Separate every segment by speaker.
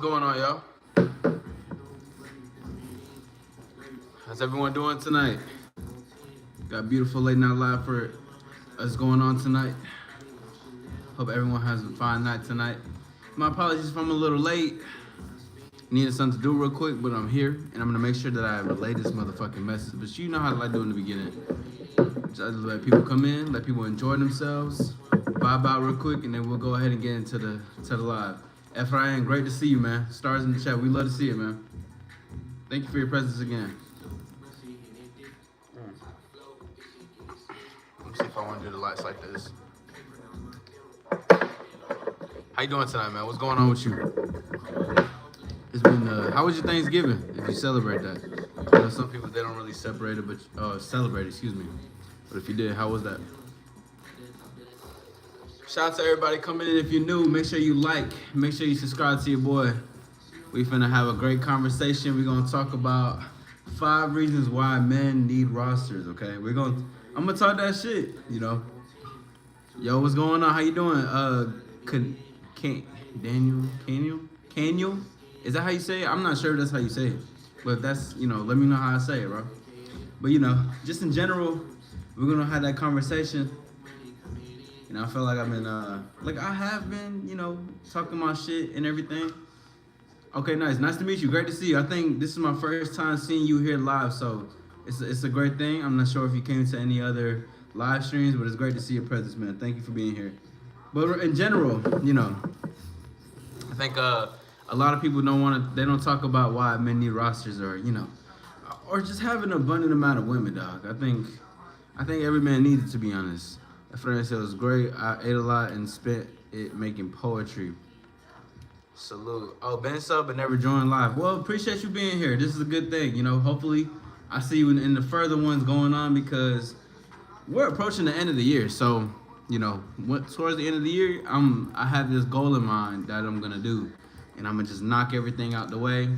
Speaker 1: going on, y'all? How's everyone doing tonight? Got a beautiful late night live for us going on tonight. Hope everyone has a fine night tonight. My apologies if I'm a little late. Needed something to do real quick, but I'm here, and I'm gonna make sure that I relay this motherfucking message. But you know how I do in the beginning. Just let people come in, let people enjoy themselves, vibe out real quick, and then we'll go ahead and get into the live. Ephraim, great to see you, man. Stars in the chat, we love to see it, man. Thank you for your presence again. Let me see if I want to do the lights like this. How you doing tonight, man? What's going on with you? It's been, how was your Thanksgiving, if you celebrate that? I know some people, they don't really celebrate it, but, celebrate, excuse me. But if you did, how was that? Shout out to everybody coming in. If you're new, make sure you like, make sure you subscribe to your boy. We finna have a great conversation. We're gonna talk about 5 reasons why men need rosters, okay? I'm gonna talk that shit, you know. Yo, what's going on? How you doing? Daniel? Is that how you say it? I'm not sure if that's how you say it. But that's, you know, let me know how I say it, bro. But, you know, just in general, we're going to have that conversation. You know, I feel like I've been, I have been, you know, talking my shit and everything. Okay, nice. Nice to meet you. Great to see you. I think this is my first time seeing you here live, so it's a great thing. I'm not sure if you came to any other live streams, but it's great to see your presence, man. Thank you for being here. But in general, you know, I think, a lot of people they don't talk about why men need rosters or, you know, or just have an abundant amount of women, dog. I think every man needs it, to be honest. A friend said it was great. I ate a lot and spent it making poetry. Salute. Oh, Ben sub but never joined live. Well, appreciate you being here. This is a good thing, you know. Hopefully, I see you in the further ones going on because we're approaching the end of the year. So, you know, towards the end of the year, I have this goal in mind that I'm gonna do. And I'm gonna just knock everything out the way.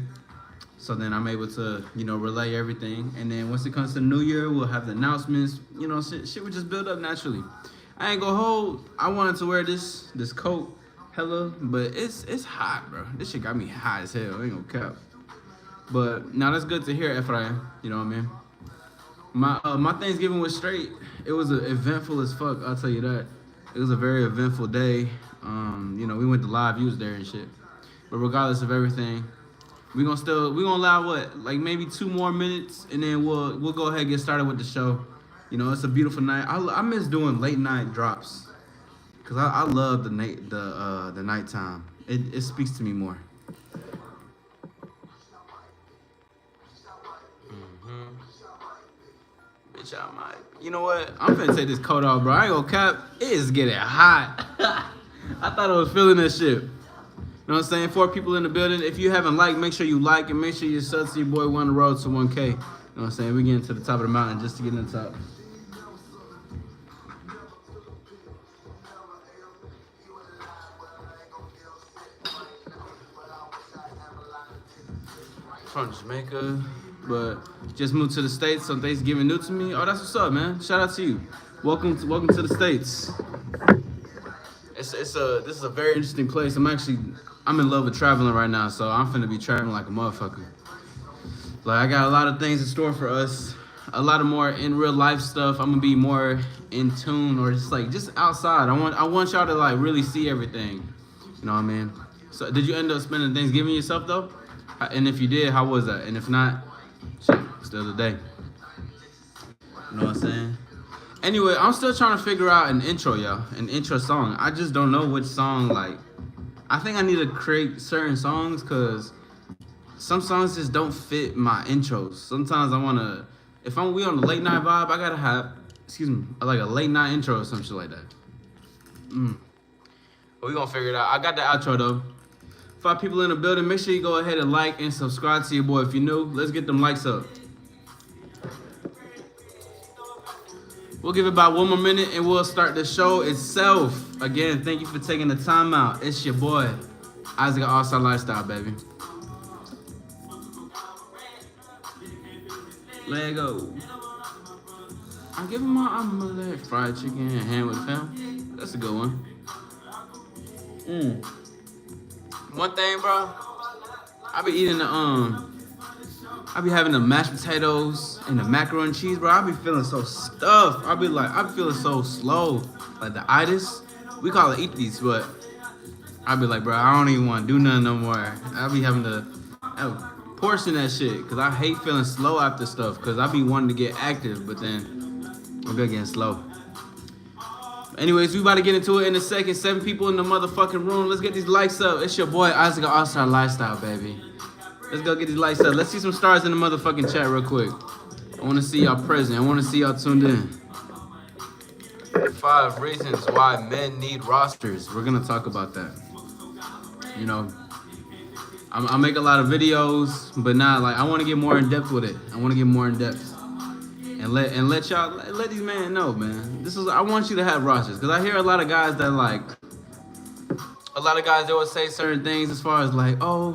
Speaker 1: So then I'm able to, you know, relay everything. And then once it comes to the new year, we'll have the announcements. You know, shit would just build up naturally. I ain't gonna hold. I wanted to wear this coat, hella, but it's hot, bro. This shit got me hot as hell. I ain't gonna cap. But now that's good to hear, Ephraim. You know what I mean? My Thanksgiving was straight. It was eventful as fuck. I'll tell you that. It was a very eventful day. You know, we went to live. You was there and shit. But regardless of everything, we're gonna allow what, like maybe 2 more minutes, and then we'll go ahead and get started with the show. You know, it's a beautiful night. I miss doing late night drops, cause I love the nighttime. It speaks to me more. Bitch, I might. You know what? I'm finna take this coat off, bro. I ain't gonna cap. It is getting hot. I thought I was feeling this shit. You know what I'm saying? 4 people in the building. If you haven't liked, make sure you like and make sure you sub to your boy. We're on the road to 1K. You know what I'm saying? We're getting to the top of the mountain just to get in the top. From Jamaica, but just moved to the States, so Thanksgiving new to me. Oh, that's what's up, man. Shout out to you. Welcome to the States. This is a very interesting place. I'm in love with traveling right now, so I'm finna be traveling like a motherfucker. Like, I got a lot of things in store for us. A lot of more in real life stuff. I'm gonna be more in tune, or just outside. I want y'all to like really see everything. You know what I mean? So did you end up spending Thanksgiving yourself though? And if you did, how was that? And if not, shit, still the day. You know what I'm saying? Anyway, I'm still trying to figure out an intro, y'all. An intro song. I just don't know which song, like, I think I need to create certain songs because some songs just don't fit my intros. Sometimes I want to, if we on the late night vibe, I got to have, like a late night intro or some shit like that. But we going to figure it out. I got the outro, though. 5 people in the building. Make sure you go ahead and like and subscribe to your boy if you're new. Let's get them likes up. We'll give it about 1 more minute and we'll start the show itself. Again, thank you for taking the time out. It's your boy, Isaac AllStar Lifestyle, baby. Lego. I'm giving my omelet, fried chicken, and ham with fam. That's a good one. One thing, bro. I be eating I be having the mashed potatoes and the macaroni and cheese, bro. I be feeling so stuffed. I be like, I be feeling so slow, like the itis. We call it itis, but I be like, bro, I don't even want to do nothing no more. I be having to portion that shit, cause I hate feeling slow after stuff, cause I be wanting to get active, but then I'm good getting slow. Anyways, we about to get into it in a second. 7 people in the motherfucking room. Let's get these likes up. It's your boy Isaac of AllStar Lifestyle, baby. Let's go get these lights up. Let's see some stars in the motherfucking chat real quick. I want to see y'all present. I want to see y'all tuned in. 5 reasons why men need rosters. We're going to talk about that. You know, I make a lot of videos, but not like, I want to get more in depth with it. I want to get more in depth. And let y'all, let these men know, man. I want you to have rosters. Because I hear a lot of guys that like, they will say certain things as far as like, oh,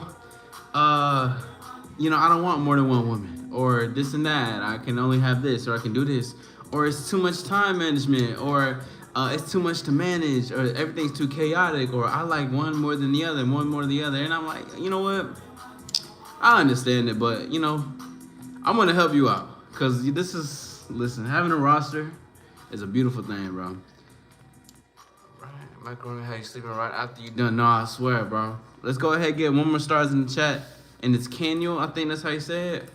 Speaker 1: you know, I don't want more than one woman, or this and that. I can only have this, or I can do this, or it's too much time management, or it's too much to manage, or everything's too chaotic, or I like one more than the other, and one more than the other. And I'm like, you know what? I understand it, but you know, I'm gonna help you out, cause listen, having a roster is a beautiful thing, bro. Macaroni, how you sleeping right after you done? No, I swear, bro. Let's go ahead and get 1 more stars in the chat. And it's Canyon, I think that's how you say it.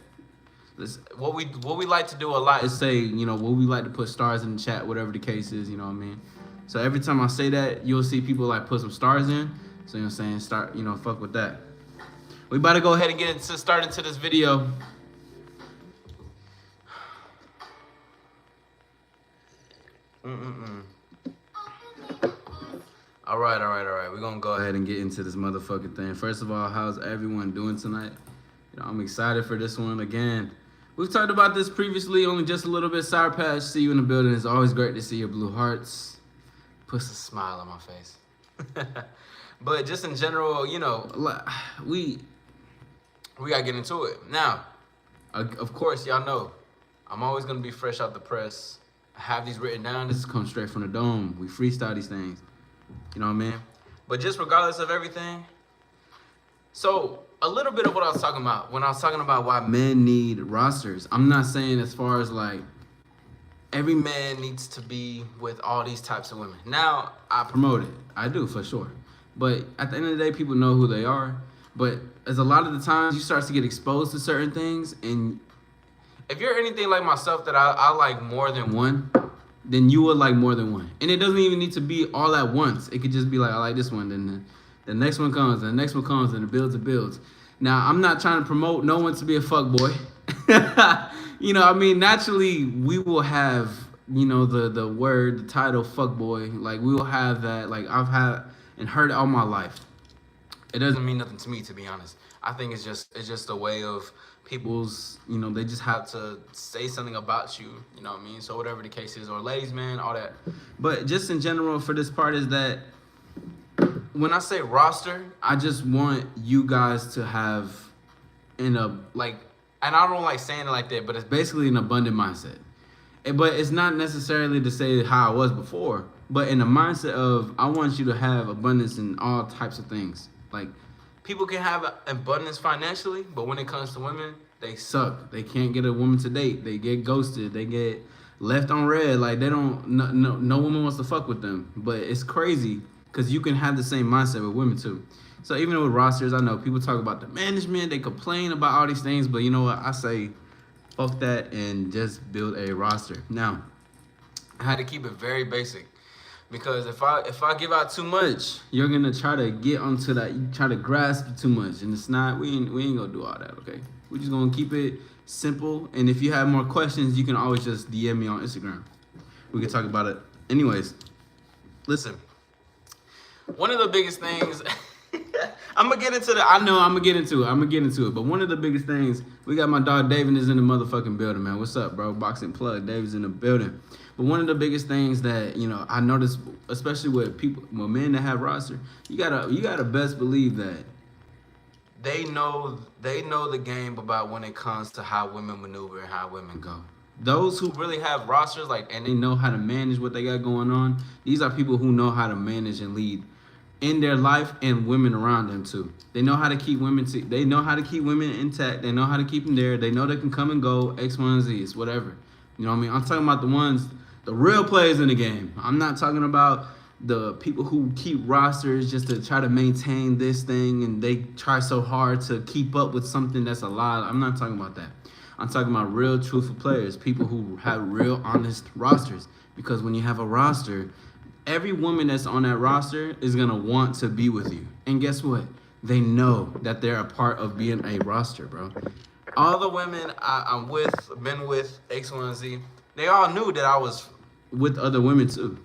Speaker 1: What we like to do a lot is say, you know, what we like to put stars in the chat, whatever the case is, you know what I mean? So every time I say that, you'll see people like put some stars in. So you know what I'm saying? Start, you know, fuck with that. We about to go ahead and get into start into this video. All right. We're gonna go ahead and get into this motherfucking thing. First of all, how's everyone doing tonight? You know, I'm excited for this one again. We've talked about this previously, only just a little bit. Sour Patch, see you in the building. It's always great to see your blue hearts. Puts a smile on my face. But just in general, you know, we gotta get into it. Now, of course, y'all know, I'm always gonna be fresh out the press. I have these written down. This comes straight from the dome. We freestyle these things. You know what I mean? But just regardless of everything, so a little bit of what I was talking about when I was talking about why men need rosters. I'm not saying as far as like every man needs to be with all these types of women. Now, I promote it. I do for sure. But at the end of the day, people know who they are. But as a lot of the times you start to get exposed to certain things, and if you're anything like myself that I like more than one, then you would like more than one. And it doesn't even need to be all at once. It could just be like, I like this one, then the next one comes, and the next one comes, and it builds. Now, I'm not trying to promote no one to be a fuckboy. You know, I mean, naturally, we will have, you know, the word, the title, fuckboy. Like, we will have that. Like, I've had and heard it all my life. It doesn't mean nothing to me, to be honest. I think it's just a way of people's, you know, they just have to say something about you, you know what I mean? So whatever the case is, or ladies, man, all that. But just in general for this part is that when I say roster, I just want you guys to have and I don't like saying it like that, but it's basically an abundant mindset. But it's not necessarily to say how I was before, but in the mindset of, I want you to have abundance in all types of things. Like, people can have abundance financially, but when it comes to women, they suck. They can't get a woman to date. They get ghosted. They get left on red. Like, they don't, no woman wants to fuck with them. But it's crazy because you can have the same mindset with women too. So even with rosters, I know people talk about the management. They complain about all these things, but you know what? I say, fuck that and just build a roster. Now, I had to keep it very basic. Because if I give out too much, you're gonna try to get onto that. You try to grasp too much, and it's not. We ain't gonna do all that. Okay, we're just gonna keep it simple. And if you have more questions, you can always just DM me on Instagram. We can talk about it. Anyways, listen. One of the biggest things. I'm gonna get into it. But one of the biggest things, we got my dog David is in the motherfucking building, man. What's up, bro? Boxing plug. David's in the building. But one of the biggest things that, you know, I noticed, especially with men that have roster, you gotta best believe that they know the game about when it comes to how women maneuver and how women go. Those who really have rosters, like, and they know how to manage what they got going on, these are people who know how to manage and lead in their life and women around them too. They know how to keep women. They know how to keep women intact. They know how to keep them there. They know they can come and go. X, Y, and Z. It's whatever. You know what I mean? I'm talking about the ones, the real players in the game. I'm not talking about the people who keep rosters just to try to maintain this thing and they try so hard to keep up with something that's a lie. I'm not talking about that. I'm talking about real, truthful players, people who have real, honest rosters. Because when you have a roster, every woman that's on that roster is going to want to be with you. And guess what? They know that they're a part of being a roster, bro. All the women I'm with, been with, X, Y, and Z, they all knew that I was with other women too.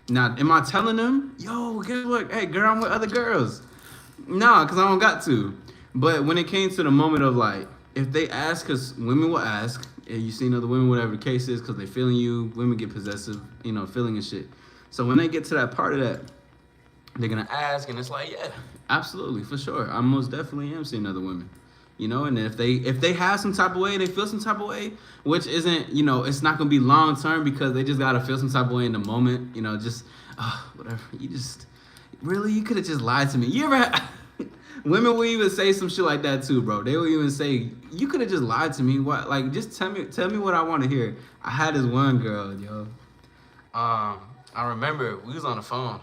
Speaker 1: Now, am I telling them, yo, guess what? Hey, girl, I'm with other girls. Nah, because I don't got to. But when it came to the moment of like, if they ask, because women will ask, and you seen other women, whatever the case is, because they feeling you, women get possessive, you know, feeling and shit. So when they get to that part of that, they're going to ask, and it's like, yeah, absolutely, for sure. I most definitely am seeing other women. You know, and if they have some type of way, they feel some type of way, which isn't, you know, it's not going to be long term because they just got to feel some type of way in the moment, you know, just, whatever. You just, really, you could have just lied to me. You ever women will even say some shit like that too, bro. They will even say, you could have just lied to me. What? Like, just tell me what I want to hear. I had this one girl, yo. I remember we was on the phone.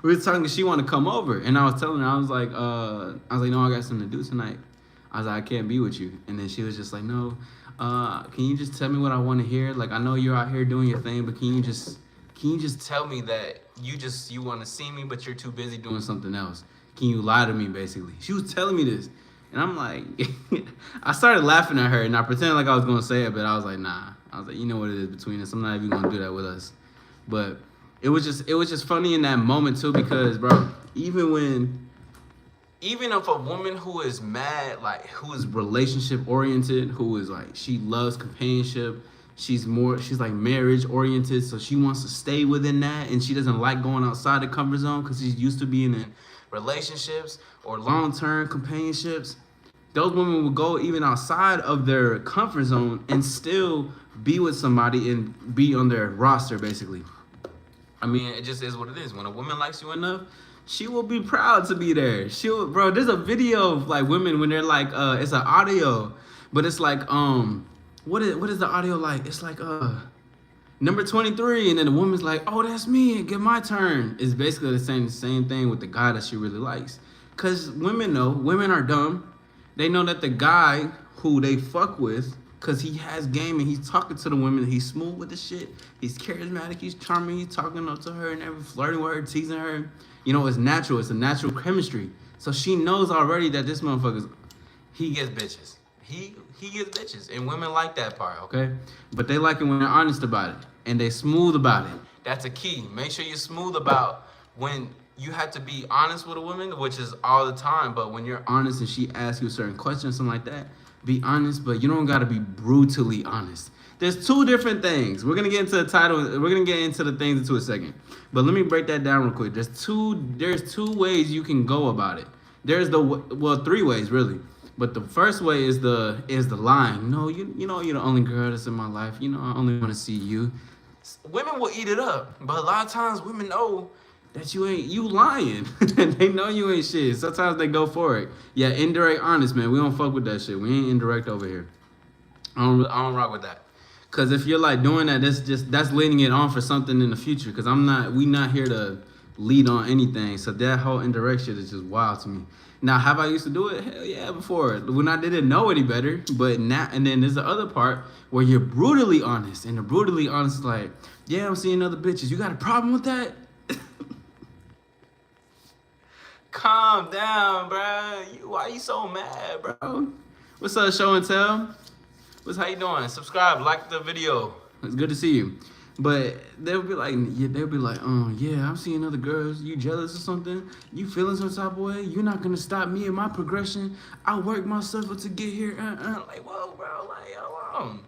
Speaker 1: We was talking, she wanted to come over, and I was telling her, I was like, no, I got something to do tonight. I was like, I can't be with you. And then she was just like, no, can you just tell me what I want to hear? Like, I know you're out here doing your thing, but can you just tell me that you want to see me, but you're too busy doing something else? Can you lie to me, basically? She was telling me this, and I'm like, I started laughing at her, and I pretended like I was gonna say it, but I was like, nah. I was like, you know what it is between us. I'm not even gonna do that with us. But it was just funny in that moment too, because bro, even if a woman who is mad, like who is relationship oriented, who is like, she loves companionship, she's like marriage oriented, so she wants to stay within that, and she doesn't like going outside the comfort zone because she's used to being in relationships or long-term companionships. Those women will go even outside of their comfort zone and still be with somebody and be on their roster, basically. I mean, it just is what it is. When a woman likes you enough, she will be proud to be there. Bro, there's a video of like women when they're like, it's an audio, but it's like, what is the audio like? It's like, number 23, and then the woman's like, oh, that's me, get my turn. It's basically the same thing with the guy that she really likes. Because women are dumb. They know that the guy who they fuck with, because he has game and he's talking to the women, he's smooth with the shit, he's charismatic, he's charming, he's talking up to her and every flirting with her, teasing her. You know, it's natural. It's a natural chemistry. So she knows already that this motherfucker, he gets bitches. He gets bitches. And women like that part, okay? But they like it when they're honest about it. And they smooth about it. That's a key. Make sure you're smooth about when you have to be honest with a woman, which is all the time. But when you're honest and she asks you a certain question or something like that, be honest, but you don't got to be brutally honest. There's two different things. We're going to get into the title. We're going to get into the things into a second. But let me break that down real quick. There's two ways you can go about it. There's three ways really. But the first way is the lying. No, you know you're the only girl that's in my life. You know I only want to see you. Women will eat it up, but a lot of times women know that you lying. They know you ain't shit. Sometimes they go for it. Yeah, indirect honest, man. We don't fuck with that shit. We ain't indirect over here. I don't rock with that. Cause if you're like doing that, that's leading it on for something in the future. Cause we not here to lead on anything. So that whole indirect shit is just wild to me. Now, have I used to do it? Hell yeah, before. When I didn't know any better. But now, and then there's the other part where you're brutally honest. And the brutally honest is like, yeah, I'm seeing other bitches. You got a problem with that? Calm down, bro. Why you so mad, bro? What's up, show and tell? How you doing? Subscribe, like the video. It's good to see you. But they'll be like, yeah, I'm seeing other girls. You jealous or something? You feeling some type of way? You're not gonna stop me in my progression. I work myself up to get here. Like, whoa, bro, like, hold on.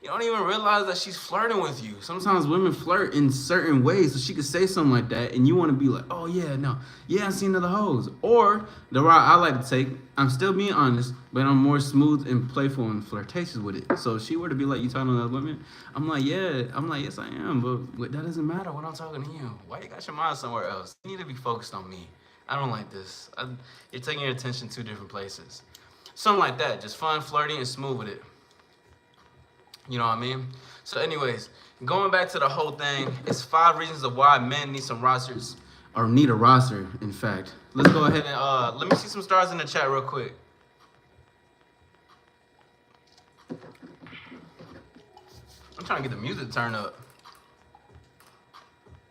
Speaker 1: You don't even realize that she's flirting with you. Sometimes women flirt in certain ways, so she could say something like that, and you want to be like, oh yeah, no, yeah, I've seen other hoes. Or the route I like to take, I'm still being honest, but I'm more smooth and playful and flirtatious with it. So if she were to be like, you talking to other women? I'm like, yeah. I'm like, yes, I am, but that doesn't matter when I'm talking to you. Why you got your mind somewhere else? You need to be focused on me. I don't like this. You're taking your attention to different places. Something like that, just fun, flirty, and smooth with it. You know what I mean? So anyways, going back to the whole thing, it's 5 reasons of why men need some rosters, or need a roster, in fact. Let's go ahead and, let me see some stars in the chat real quick. I'm trying to get the music turned up.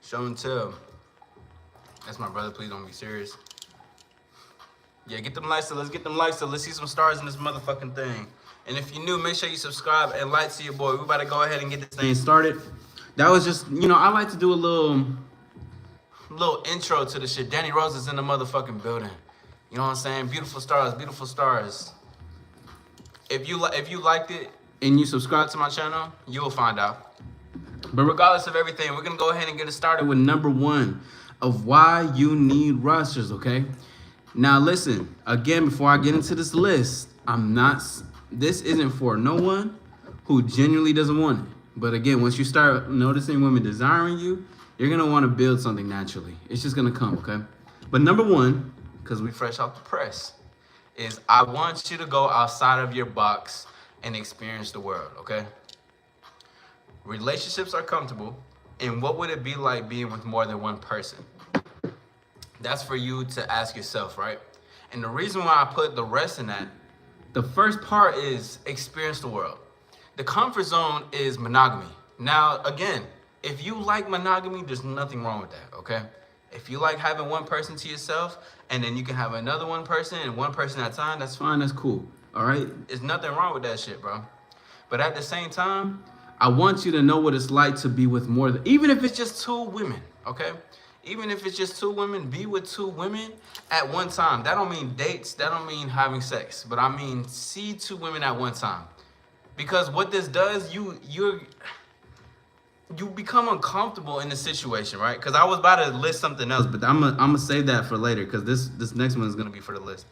Speaker 1: Show and tell. That's my brother, please don't be serious. Yeah, get them likes, so let's get them likes, so let's see some stars in this motherfucking thing. And if you're new, make sure you subscribe and like to your boy. We about to go ahead and get this thing started. That was just, you know, I like to do a little intro to the shit. Danny Rose is in the motherfucking building. You know what I'm saying? Beautiful stars, beautiful stars. If you liked it and you subscribe to my channel, you will find out. But regardless of everything, we're gonna go ahead and get it started with number 1 of why you need rosters, okay? Now listen, again, before I get into this list, this isn't for no one who genuinely doesn't want it. But again, once you start noticing women desiring you, you're gonna wanna build something naturally. It's just gonna come, okay? But number 1, because we fresh off the press, is I want you to go outside of your box and experience the world, okay? Relationships are comfortable, and what would it be like being with more than one person? That's for you to ask yourself, right? And the reason why I put the rest in that, the first part is experience the world. The comfort zone is monogamy. Now, again, if you like monogamy, there's nothing wrong with that, okay? If you like having one person to yourself, and then you can have another one person and one person at a time, that's fine, that's cool, all right? There's nothing wrong with that shit, bro. But at the same time, I want you to know what it's like to be with more than, even if it's just 2 women, okay? Even if it's just 2 women, be with 2 women at one time. That don't mean dates, that don't mean having sex, but I mean see 2 women at one time. Because what this does, you become uncomfortable in the situation, right? Because I was about to list something else, but I'm gonna save that for later, because this next one is gonna be for the list.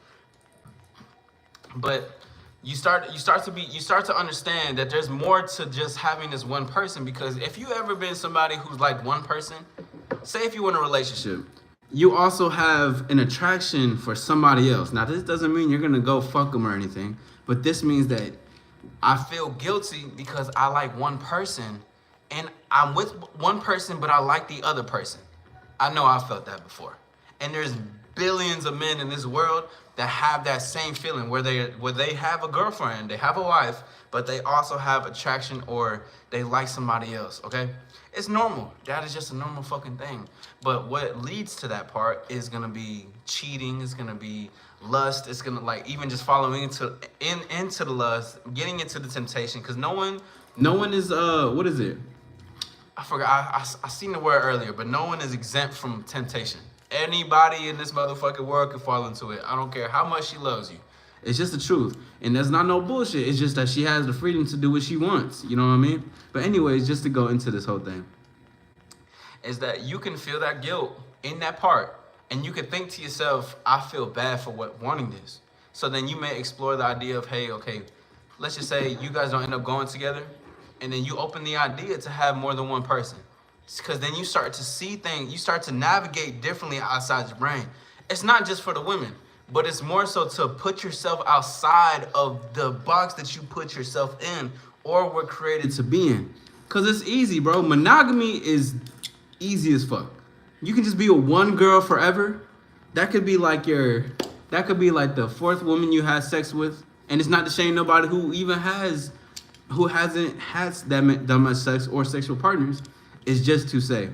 Speaker 1: But you start to understand that there's more to just having this one person. Because if you ever been somebody who's like one person, say if you're in a relationship, you also have an attraction for somebody else. Now, this doesn't mean you're gonna go fuck them or anything, but this means that I feel guilty because I like one person, and I'm with one person, but I like the other person. I know I felt that before. And there's billions of men in this world that have that same feeling where they have a girlfriend, they have a wife, but they also have attraction or they like somebody else, okay? It's normal. That is just a normal fucking thing. But what leads to that part is gonna be cheating, it's gonna be lust, it's gonna like even just following into the lust, getting into the temptation, because no one is what is it? I forgot, I seen the word earlier, but no one is exempt from temptation. Anybody in this motherfucking world can fall into it. I don't care how much she loves you. It's just the truth. And that's not no bullshit. It's just that she has the freedom to do what she wants. You know what I mean? But anyways, just to go into this whole thing, is that you can feel that guilt in that part. And you can think to yourself, I feel bad for wanting this. So then you may explore the idea of, hey, okay, let's just say you guys don't end up going together. And then you open the idea to have more than one person. Because then you start to see things, you start to navigate differently outside your brain. It's not just for the women, but it's more so to put yourself outside of the box that you put yourself in or were created to be in. Because it's easy, bro. Monogamy is easy as fuck. You can just be with one girl forever. That could be like the 4th woman you had sex with. And it's not to shame nobody who hasn't had that much sex or sexual partners. Is just to say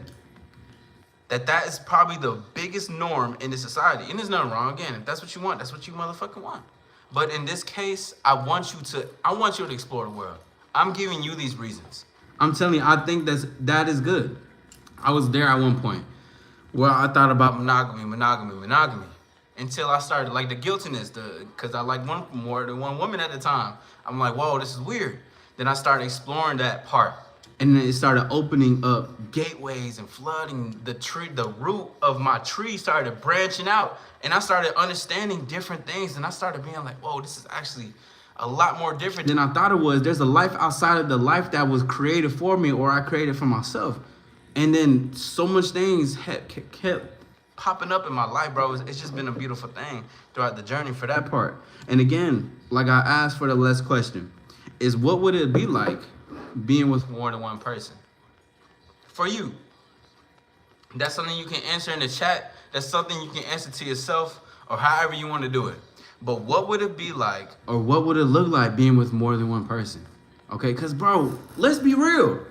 Speaker 1: that is probably the biggest norm in this society. And there's nothing wrong. Again, if that's what you want, that's what you motherfucking want. But in this case, I want you to explore the world. I'm giving you these reasons. I'm telling you, I think that is good. I was there at one point where I thought about monogamy, until I started like the guiltiness, because I like more than one woman at a time. I'm like, whoa, this is weird. Then I started exploring that part. And then it started opening up gateways and flooding the tree. The root of my tree started branching out. And I started understanding different things. And I started being like, whoa, this is actually a lot more different than I thought it was. There's a life outside of the life that was created for me or I created for myself. And then so much things kept popping up in my life, bro. It's just been a beautiful thing throughout the journey for that part. And again, like I asked for the last question, is what would it be like being with more than one person? For you. That's something you can answer in the chat. That's something you can answer to yourself or however you want to do it. But what would it be like, or what would it look like being with more than one person? Okay, because, bro, let's be real.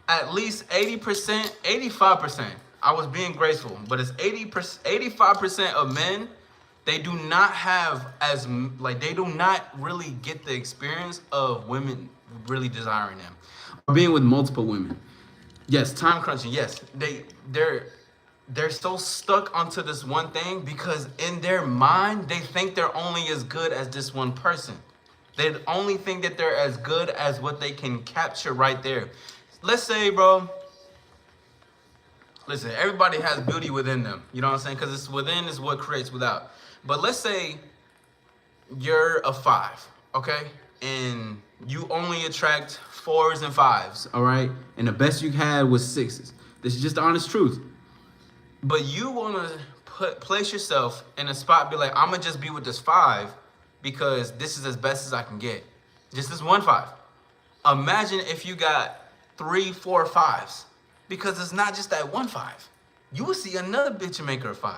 Speaker 1: At least 80%, 85%, I was being graceful, but it's 85% of men, they do not have they do not really get the experience of women really desiring them. Or being with multiple women. Yes, time crunching, yes. They're so stuck onto this one thing because in their mind, they think they're only as good as this one person. They only think that they're as good as what they can capture right there. Let's say, bro, listen, everybody has beauty within them. You know what I'm saying? Because it's within is what creates without. But let's say you're a 5, okay? And you only attract 4s and 5s, all right? And the best you had was 6s. This is just the honest truth. But you want to place yourself in a spot, be like, I'm going to just be with this 5 because this is as best as I can get. Just this one 5. Imagine if you got 3, 4, 5s. Because it's not just that one 5. You will see another bitch and make her a 5.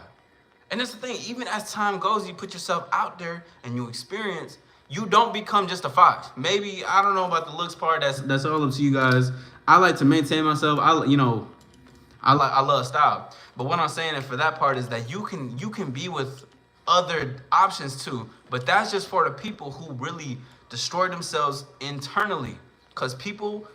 Speaker 1: And that's the thing. Even as time goes, you put yourself out there and you experience, you don't become just a 5. Maybe, I don't know about the looks part. That's all up to you guys. I like to maintain myself. I love style. But what I'm saying for that part is that you can be with other options too. But that's just for the people who really destroy themselves internally. Because people,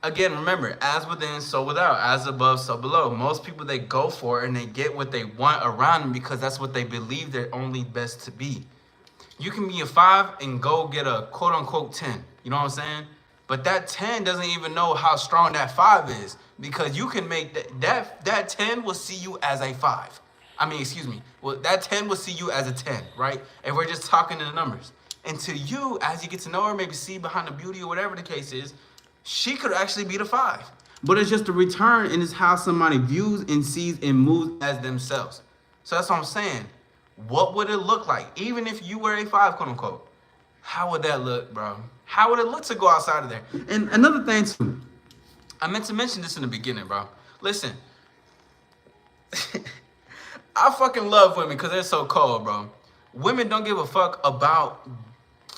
Speaker 1: again, remember, as within, so without, as above, so below. Most people, they go for it and they get what they want around them because that's what they believe they're only best to be. You can be a 5 and go get a quote unquote 10. You know what I'm saying? But that 10 doesn't even know how strong that 5 is because you can make that 10 will see you as a 5. I mean, excuse me. Well, that 10 will see you as a 10, right? And we're just talking in the numbers. And to you, as you get to know her, maybe see behind the beauty or whatever the case is, she could actually be the 5. But it's just a return and it's how somebody views and sees and moves as themselves. So that's what I'm saying. What would it look like? Even if you were a 5, quote unquote. How would that look, bro? How would it look to go outside of there? And another thing too, I meant to mention this in the beginning, bro. Listen, I fucking love women because they're so cold, bro. Women don't give a fuck about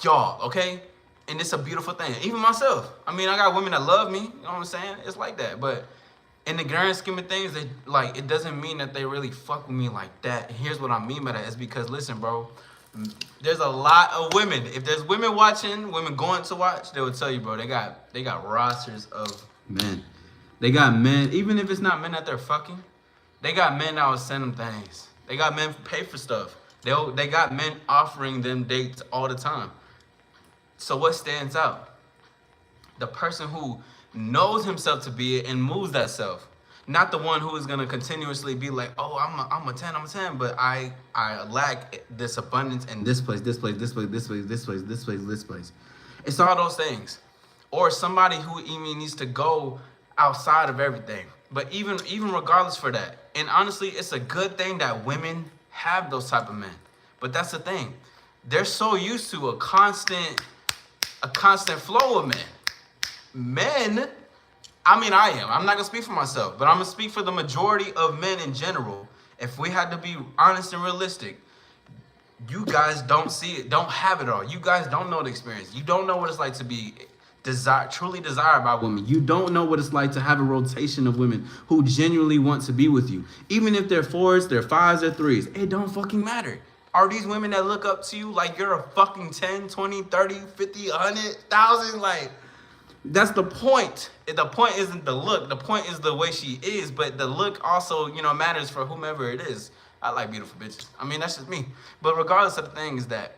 Speaker 1: y'all, okay? And it's a beautiful thing. Even myself. I mean, I got women that love me. You know what I'm saying? It's like that. But in the grand scheme of things, it doesn't mean that they really fuck with me like that. And here's what I mean by that. It's because, listen, bro, there's a lot of women. If there's women watching, women going to watch, they will tell you, bro, they got rosters of men. They got men, even if it's not men that they're fucking, they got men that will send them things. They got men pay for stuff. They got men offering them dates all the time. So what stands out? The person who knows himself to be it and moves that self. Not the one who is going to continuously be like, oh, I'm a 10, but I lack this abundance in this place. It's all those things. Or somebody who even needs to go outside of everything. But even regardless for that. And honestly, it's a good thing that women have those type of men. But that's the thing. They're so used to a constant flow of men. Men, I mean, I am. I'm not going to speak for myself, but I'm going to speak for the majority of men in general. If we had to be honest and realistic, you guys don't see it, don't have it all. You guys don't know the experience. You don't know what it's like to be truly desired by women. You don't know what it's like to have a rotation of women who genuinely want to be with you. Even if they're 4s, they're 5s, they're 3s. It don't fucking matter. Are these women that look up to you like you're a fucking 10, 20, 30, 50, 100, 1,000? Like, that's the point. The point isn't the look. The point is the way she is. But the look also, matters for whomever it is. I like beautiful bitches. I mean, that's just me. But regardless of the thing is that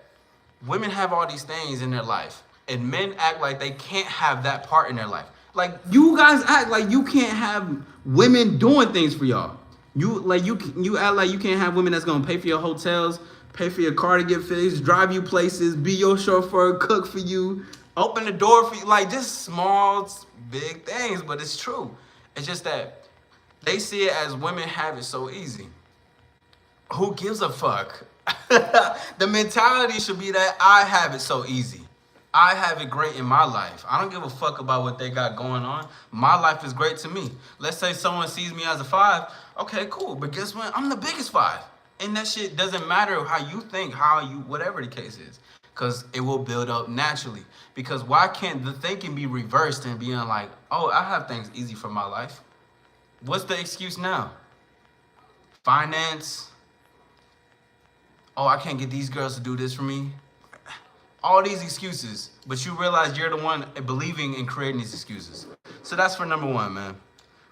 Speaker 1: women have all these things in their life. And men act like they can't have that part in their life. Like you guys act like you can't have women doing things for y'all. You act like you can't have women that's gonna pay for your hotels, pay for your car to get fixed, drive you places, be your chauffeur, cook for you, open the door for you. Like just small, big things, but it's true. It's just that they see it as women have it so easy. Who gives a fuck? The mentality should be that I have it so easy. I have it great in my life. I don't give a fuck about what they got going on. My life is great to me. Let's say someone sees me as a 5. Okay, cool. But guess what? I'm the biggest 5. And that shit doesn't matter how you think, whatever the case is. Because it will build up naturally. Because why can't the thinking be reversed and being like, oh, I have things easy for my life? What's the excuse now? Finance. Oh, I can't get these girls to do this for me. All these excuses, but you realize you're the one believing in creating these excuses. So that's for number 1, man.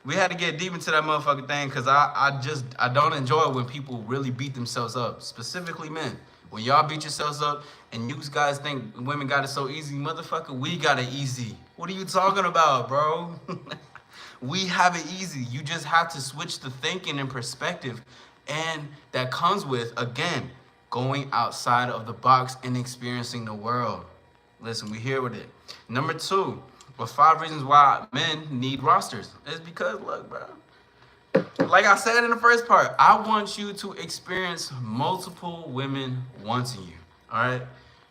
Speaker 1: We had to get deep into that motherfucking thing because I don't enjoy it when people really beat themselves up, specifically men. When y'all beat yourselves up and you guys think women got it so easy, motherfucker, we got it easy. What are you talking about, bro? We have it easy. You just have to switch the thinking and perspective. And that comes with, again, going outside of the box and experiencing the world. Listen, we here with it. Number 2, 5 reasons why men need rosters. It's because, look, bro. Like I said in the first part, I want you to experience multiple women wanting you. All right?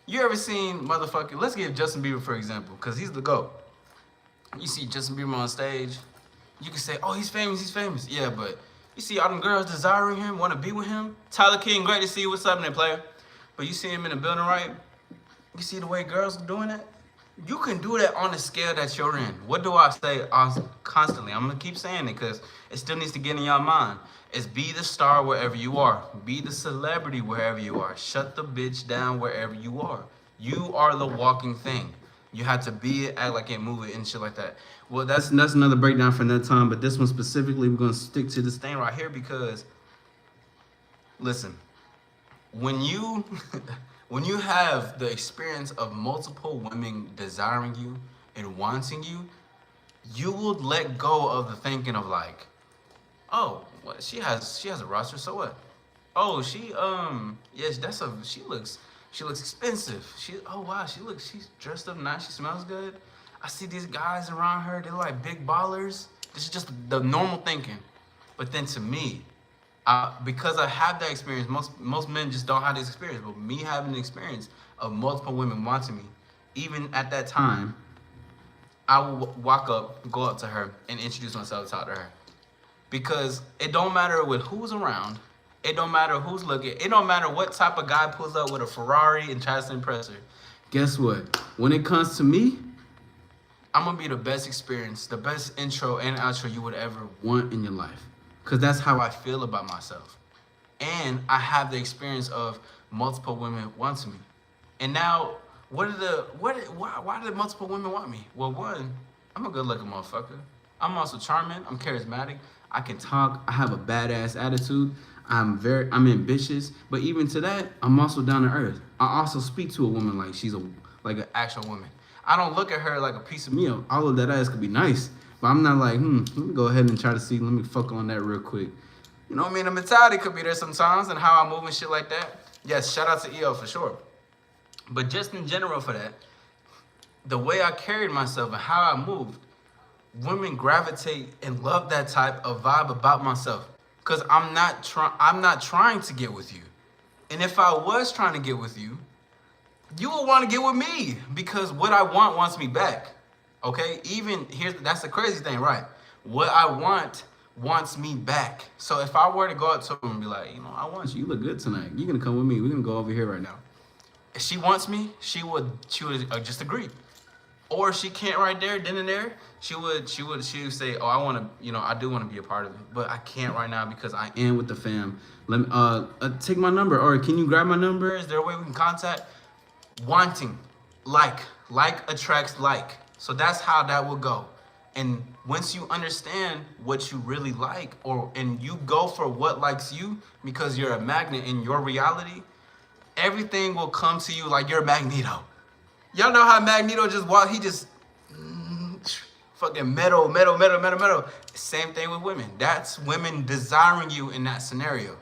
Speaker 1: You ever seen motherfucking, let's give Justin Bieber for example, because he's the GOAT. You see Justin Bieber on stage, you can say, oh, he's famous. Yeah, but you see all them girls desiring him, want to be with him. Tyler King, great to see you. What's up, there, player? But you see him in the building, right? You see the way girls are doing that? You can do that on the scale that you're in. What do I say constantly? I'm going to keep saying it because it still needs to get in your mind. It's be the star wherever you are. Be the celebrity wherever you are. Shut the bitch down wherever you are. You are the walking thing. You have to be it, act like it, move it, and shit like that. Well, that's another breakdown for that time, but this one specifically, we're going to stick to this thing right here because, listen, when you have the experience of multiple women desiring you and wanting you, you will let go of the thinking of like, oh, what, she has a roster, so what? Oh, she looks expensive. Oh wow, she's dressed up nice, she smells good. I see these guys around her, they're like big ballers. This is just the normal thinking. But then to me, because I have that experience, most men just don't have this experience, but me having the experience of multiple women wanting me, even at that time, I will walk up, go up to her, and introduce myself, talk to her. Because it don't matter with who's around, it don't matter who's looking, it don't matter what type of guy pulls up with a Ferrari and tries to impress her. Guess what? When it comes to me, I'm gonna be the best experience, the best intro and outro you would ever want in your life. Because that's how I feel about myself. And I have the experience of multiple women wanting me. And now, why did multiple women want me? Well, one, I'm a good looking motherfucker. I'm also charming, I'm charismatic, I can talk, I have a badass attitude, I'm ambitious, but even to that, I'm also down to earth. I also speak to a woman like she's like an actual woman. I don't look at her like a piece of meal. All of that ass could be nice, but I'm not like, let me go ahead and try to see, let me fuck on that real quick. You know what I mean? The mentality could be there sometimes and how I move and shit like that. Yes, shout out to EO for sure. But just in general for that, the way I carried myself and how I moved, women gravitate and love that type of vibe about myself. Because I'm not trying to get with you. And if I was trying to get with you, you would want to get with me because what I want wants me back. Okay? That's the crazy thing, right? What I want wants me back. So if I were to go up to him and be like, I want you. You look good tonight. You're going to come with me. We're going to go over here right now. If she wants me, she would just agree. Or if she can't right there, then and there, she would say, oh, I do want to be a part of it, but I can't right now because I am with the fam. Let me take my number, or can you grab my number? Is there a way we can contact? Wanting, like attracts like. So that's how that will go. And once you understand what you really like, and you go for what likes you because you're a magnet in your reality, everything will come to you like you're a Magneto.
Speaker 2: Y'all know how Magneto just walked, he just fucking metal. Same thing with women. That's women desiring you in that scenario.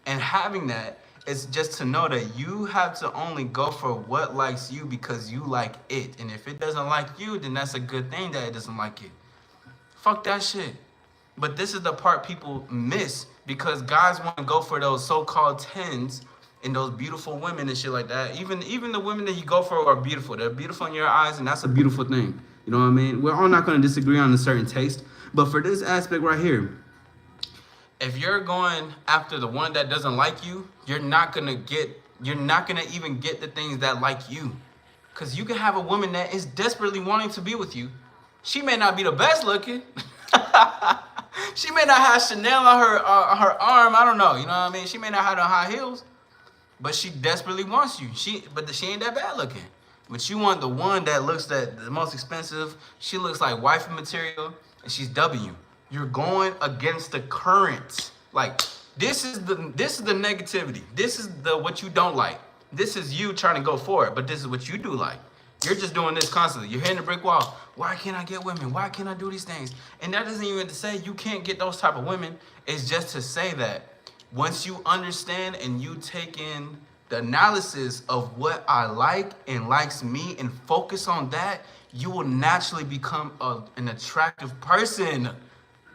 Speaker 2: And having that is just to know that you have to only go for what likes you because you like it. And if it doesn't like you, then that's a good thing that it doesn't like it. Fuck that shit. But this is the part people miss because guys want to go for those so-called 10s and those beautiful women and shit like that. Even the women that you go for are beautiful. They're beautiful in your eyes, and that's a beautiful thing. You know what I mean? We're all not going to disagree on a certain taste, but for this aspect right here, if you're going after the one that doesn't like you, you're not gonna even get the things that like you. Cause you can have a woman that is desperately wanting to be with you. She may not be the best looking. She may not have Chanel on her arm. I don't know. You know what I mean? She may not have the high heels, but she desperately wants you. She ain't that bad looking. But you want the one that looks the most expensive. She looks like wifey material, and she's W. You're going against the current. Like this is the negativity. This is the what you don't like. This is you trying to go for it, but this is what you do like. You're just doing this constantly. You're hitting a brick wall. Why can't I get women? Why can't I do these things? And that doesn't even to say you can't get those type of women. It's just to say that once you understand and you take in the analysis of what I like and likes me and focus on that, you will naturally become an attractive person.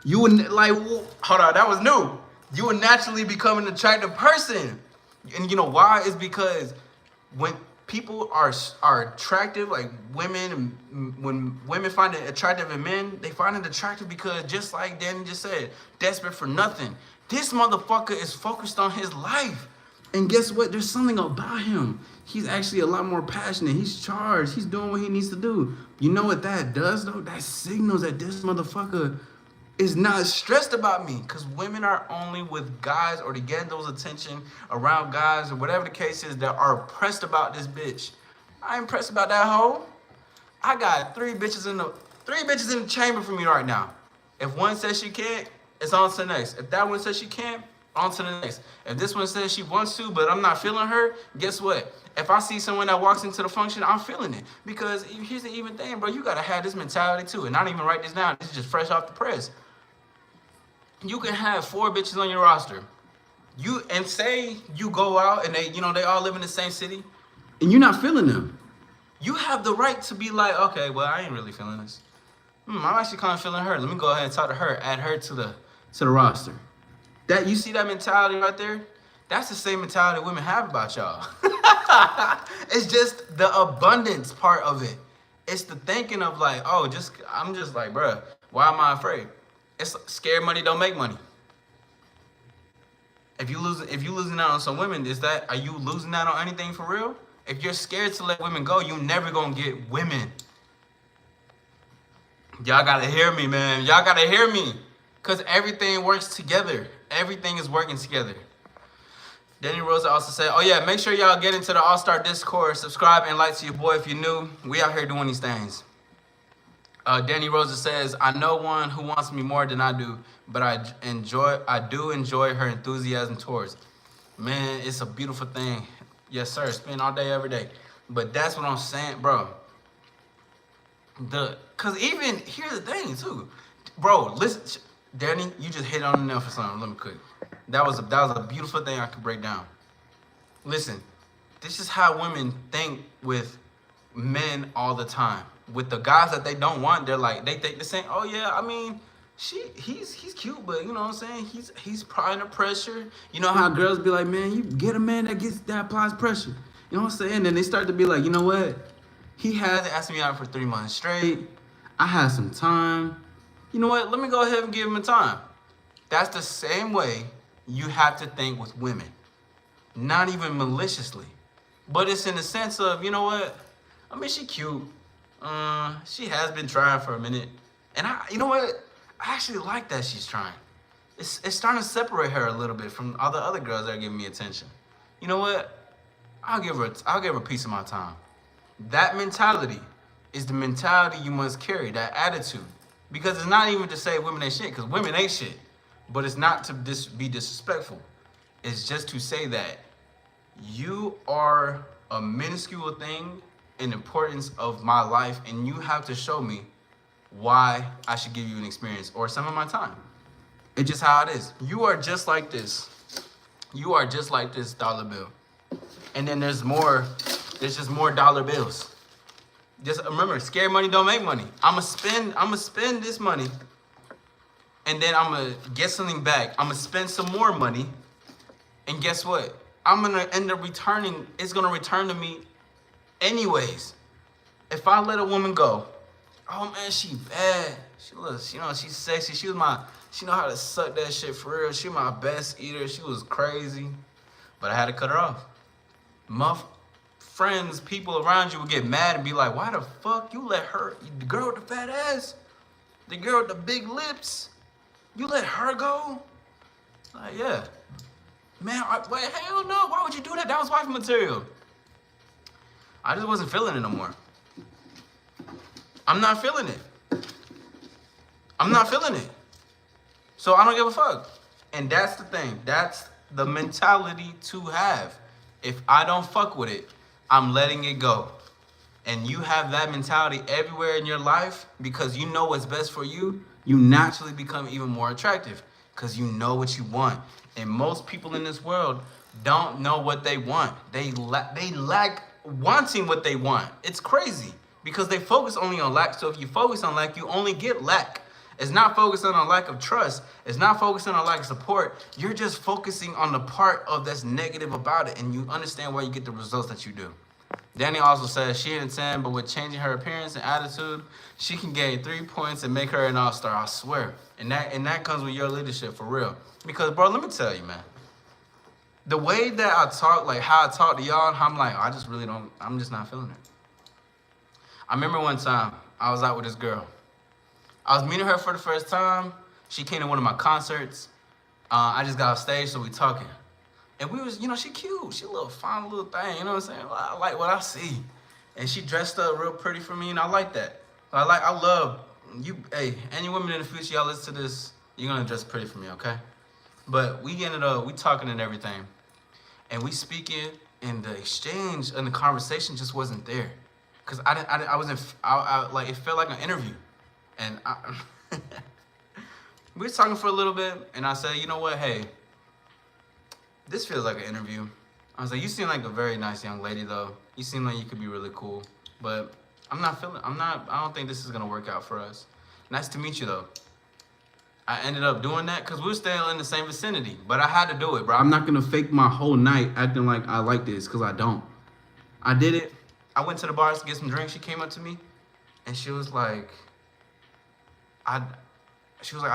Speaker 2: You would like, hold on, that was new. You would naturally become an attractive person. And you know why? It's because when people are attractive, like women, when women find it attractive in men, they find it attractive because just like Danny just said, desperate for nothing. This motherfucker is focused on his life. And guess what? There's something about him. He's actually a lot more passionate. He's charged. He's doing what he needs to do. You know what that does though? That signals that this motherfucker is not stressed about me, because women are only with guys or to get those attention around guys or whatever the case is that are pressed about this bitch. I ain't pressed about that hoe. I got three bitches in the chamber for me right now. If one says she can't, it's on to the next. If that one says she can't, on to the next. If this one says she wants to, but I'm not feeling her, guess what? If I see someone that walks into the function, I'm feeling it. Because here's the even thing, bro. You gotta have this mentality too. And I don't even write this down. This is just fresh off the press. You can have 4 bitches on your roster. And say you go out and they all live in the same city, and you're not feeling them. You have the right to be like, okay, well, I ain't really feeling this. I'm actually kind of feeling her. Let me go ahead and talk to her, add her to the roster. That you see that mentality right there? That's the same mentality women have about y'all. It's just the abundance part of it. It's the thinking of like, oh, I'm just like, bruh, why am I afraid? It's scared money don't make money. If you losing out on some women, are you losing out on anything for real? If you're scared to let women go, you never gonna get women. Y'all gotta hear me, man. Y'all gotta hear me. Cause everything works together. Everything is working together. Danny Rosa also said, oh yeah, make sure y'all get into the AllStar Discord, subscribe and like to your boy if you're new. We out here doing these things. Danny Rosa says, I know one who wants me more than I do, but I do enjoy her enthusiasm towards. Man, it's a beautiful thing. Yes, sir. Spend all day, every day. But that's what I'm saying, bro. Cause even here's the thing too, bro. Listen, Danny, you just hit on the nail for something. Let me quick. That was a beautiful thing I could break down. Listen, this is how women think with men all the time. With the guys that they don't want, they're saying, oh yeah, I mean, he's cute, but you know what I'm saying? He's applying the pressure. You know how girls be like, man, you get a man that applies pressure. You know what I'm saying? Then they start to be like, you know what? He hasn't asked me out for 3 months straight. I had some time. You know what? Let me go ahead and give him a time. That's the same way you have to think with women. Not even maliciously. But it's in the sense of, you know what? I mean, she cute. She has been trying for a minute. And you know what? I actually like that she's trying. It's starting to separate her a little bit from all the other girls that are giving me attention. You know what? I'll give her a piece of my time. That mentality is the mentality you must carry, that attitude. Because it's not even to say women ain't shit, because women ain't shit. But it's not to be disrespectful. It's just to say that you are a minuscule thing an importance of my life, and you have to show me why I should give you an experience or some of my time. It's just how it is. You are just like this. You are just like this dollar bill. And then there's just more dollar bills. Just remember, scary money don't make money. I'ma spend this money, and then I'm gonna get something back. I'm gonna spend some more money, and guess what? I'm gonna end up returning. It's gonna return to me anyways. If I let a woman go, oh man, she bad. She looks, she's sexy. She know how to suck that shit for real. She my best eater. She was crazy, but I had to cut her off. Friends, people around you would get mad and be like, why the fuck you let her, the girl with the fat ass, the girl with the big lips, you let her go? Like, yeah. Man, hell no, why would you do that? That was wife material. I just wasn't feeling it no more. I'm not feeling it. I'm not feeling it. So I don't give a fuck. And that's the thing. That's the mentality to have. If I don't fuck with it, I'm letting it go. And you have that mentality everywhere in your life because you know what's best for you, you naturally become even more attractive because you know what you want. And most people in this world don't know what they want. They lack wanting what they want. It's crazy because they focus only on lack. So if you focus on lack, you only get lack. It's not focusing on lack of trust. It's not focusing on lack of support. You're just focusing on the part of that's negative about it, and you understand why you get the results that you do. Danny also says she ain't a 10, but with changing her appearance and attitude, she can gain 3 points and make her an all-star, I swear. And that comes with your leadership, for real. Because, bro, let me tell you, man. The way that I talk, like how I talk to y'all, I'm like, I'm just not feeling it. I remember one time, I was out with this girl. I was meeting her for the first time. She came to one of my concerts. I just got off stage, so we talking. And we was, she cute. She a little fine little thing, you know what I'm saying? I like what I see. And she dressed up real pretty for me, and I like that. I love you. Hey, any women in the future, y'all listen to this, you're gonna dress pretty for me, okay? But we talking and everything. And we speaking, and the exchange and the conversation just wasn't there. Cause it felt like an interview. And we was talking for a little bit, and I said, you know what, hey, this feels like an interview. I was like, you seem like a very nice young lady, though. You seem like you could be really cool, but I don't think this is gonna work out for us. Nice to meet you, though. I ended up doing that because we were still in the same vicinity, but I had to do it, bro. I'm not gonna fake my whole night acting like I like this, because I don't. I did it. I went to the bars to get some drinks. She came up to me, and she was like, I've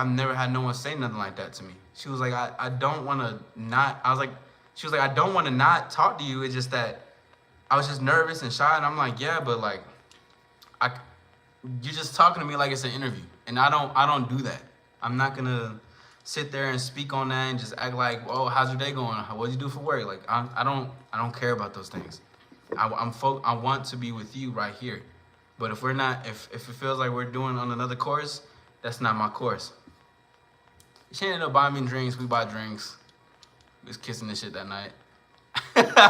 Speaker 2: never had no one say nothing like that to me. She was like, I don't want to not, she was like, I don't want to not talk to you. It's just that I was just nervous and shy. And I'm like, yeah, but like, you're just talking to me like it's an interview. And I don't do that. I'm not going to sit there and speak on that and just act like, oh, how's your day going? What'd you do for work? Like, I don't care about those things. I want to be with you right here. But if we're not, if it feels like we're doing on another course, that's not my course. She ended up buying me drinks. We bought drinks. We was kissing this shit that night.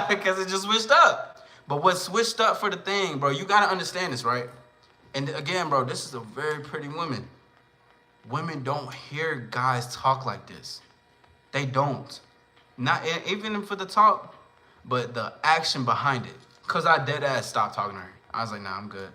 Speaker 2: Because it just switched up. But what switched up for the thing, bro, you got to understand this, right? And again, bro, this is a very pretty woman. Women don't hear guys talk like this. They don't. Not even for the talk, but the action behind it. Because I dead ass stopped talking to her. I was like, nah, I'm good.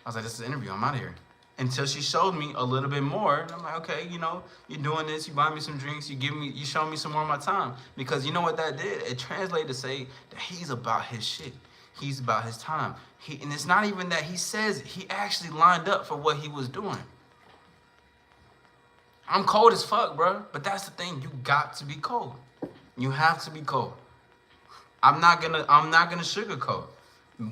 Speaker 2: I was like, this is an interview. I'm out of here. Until she showed me a little bit more. And I'm like, okay, you're doing this. You buy me some drinks. You show me some more of my time. Because you know what that did? It translated to say that he's about his shit. He's about his time. And it's not even that he says it. He actually lined up for what he was doing. I'm cold as fuck, bro. But that's the thing. You got to be cold. You have to be cold. I'm not gonna sugarcoat.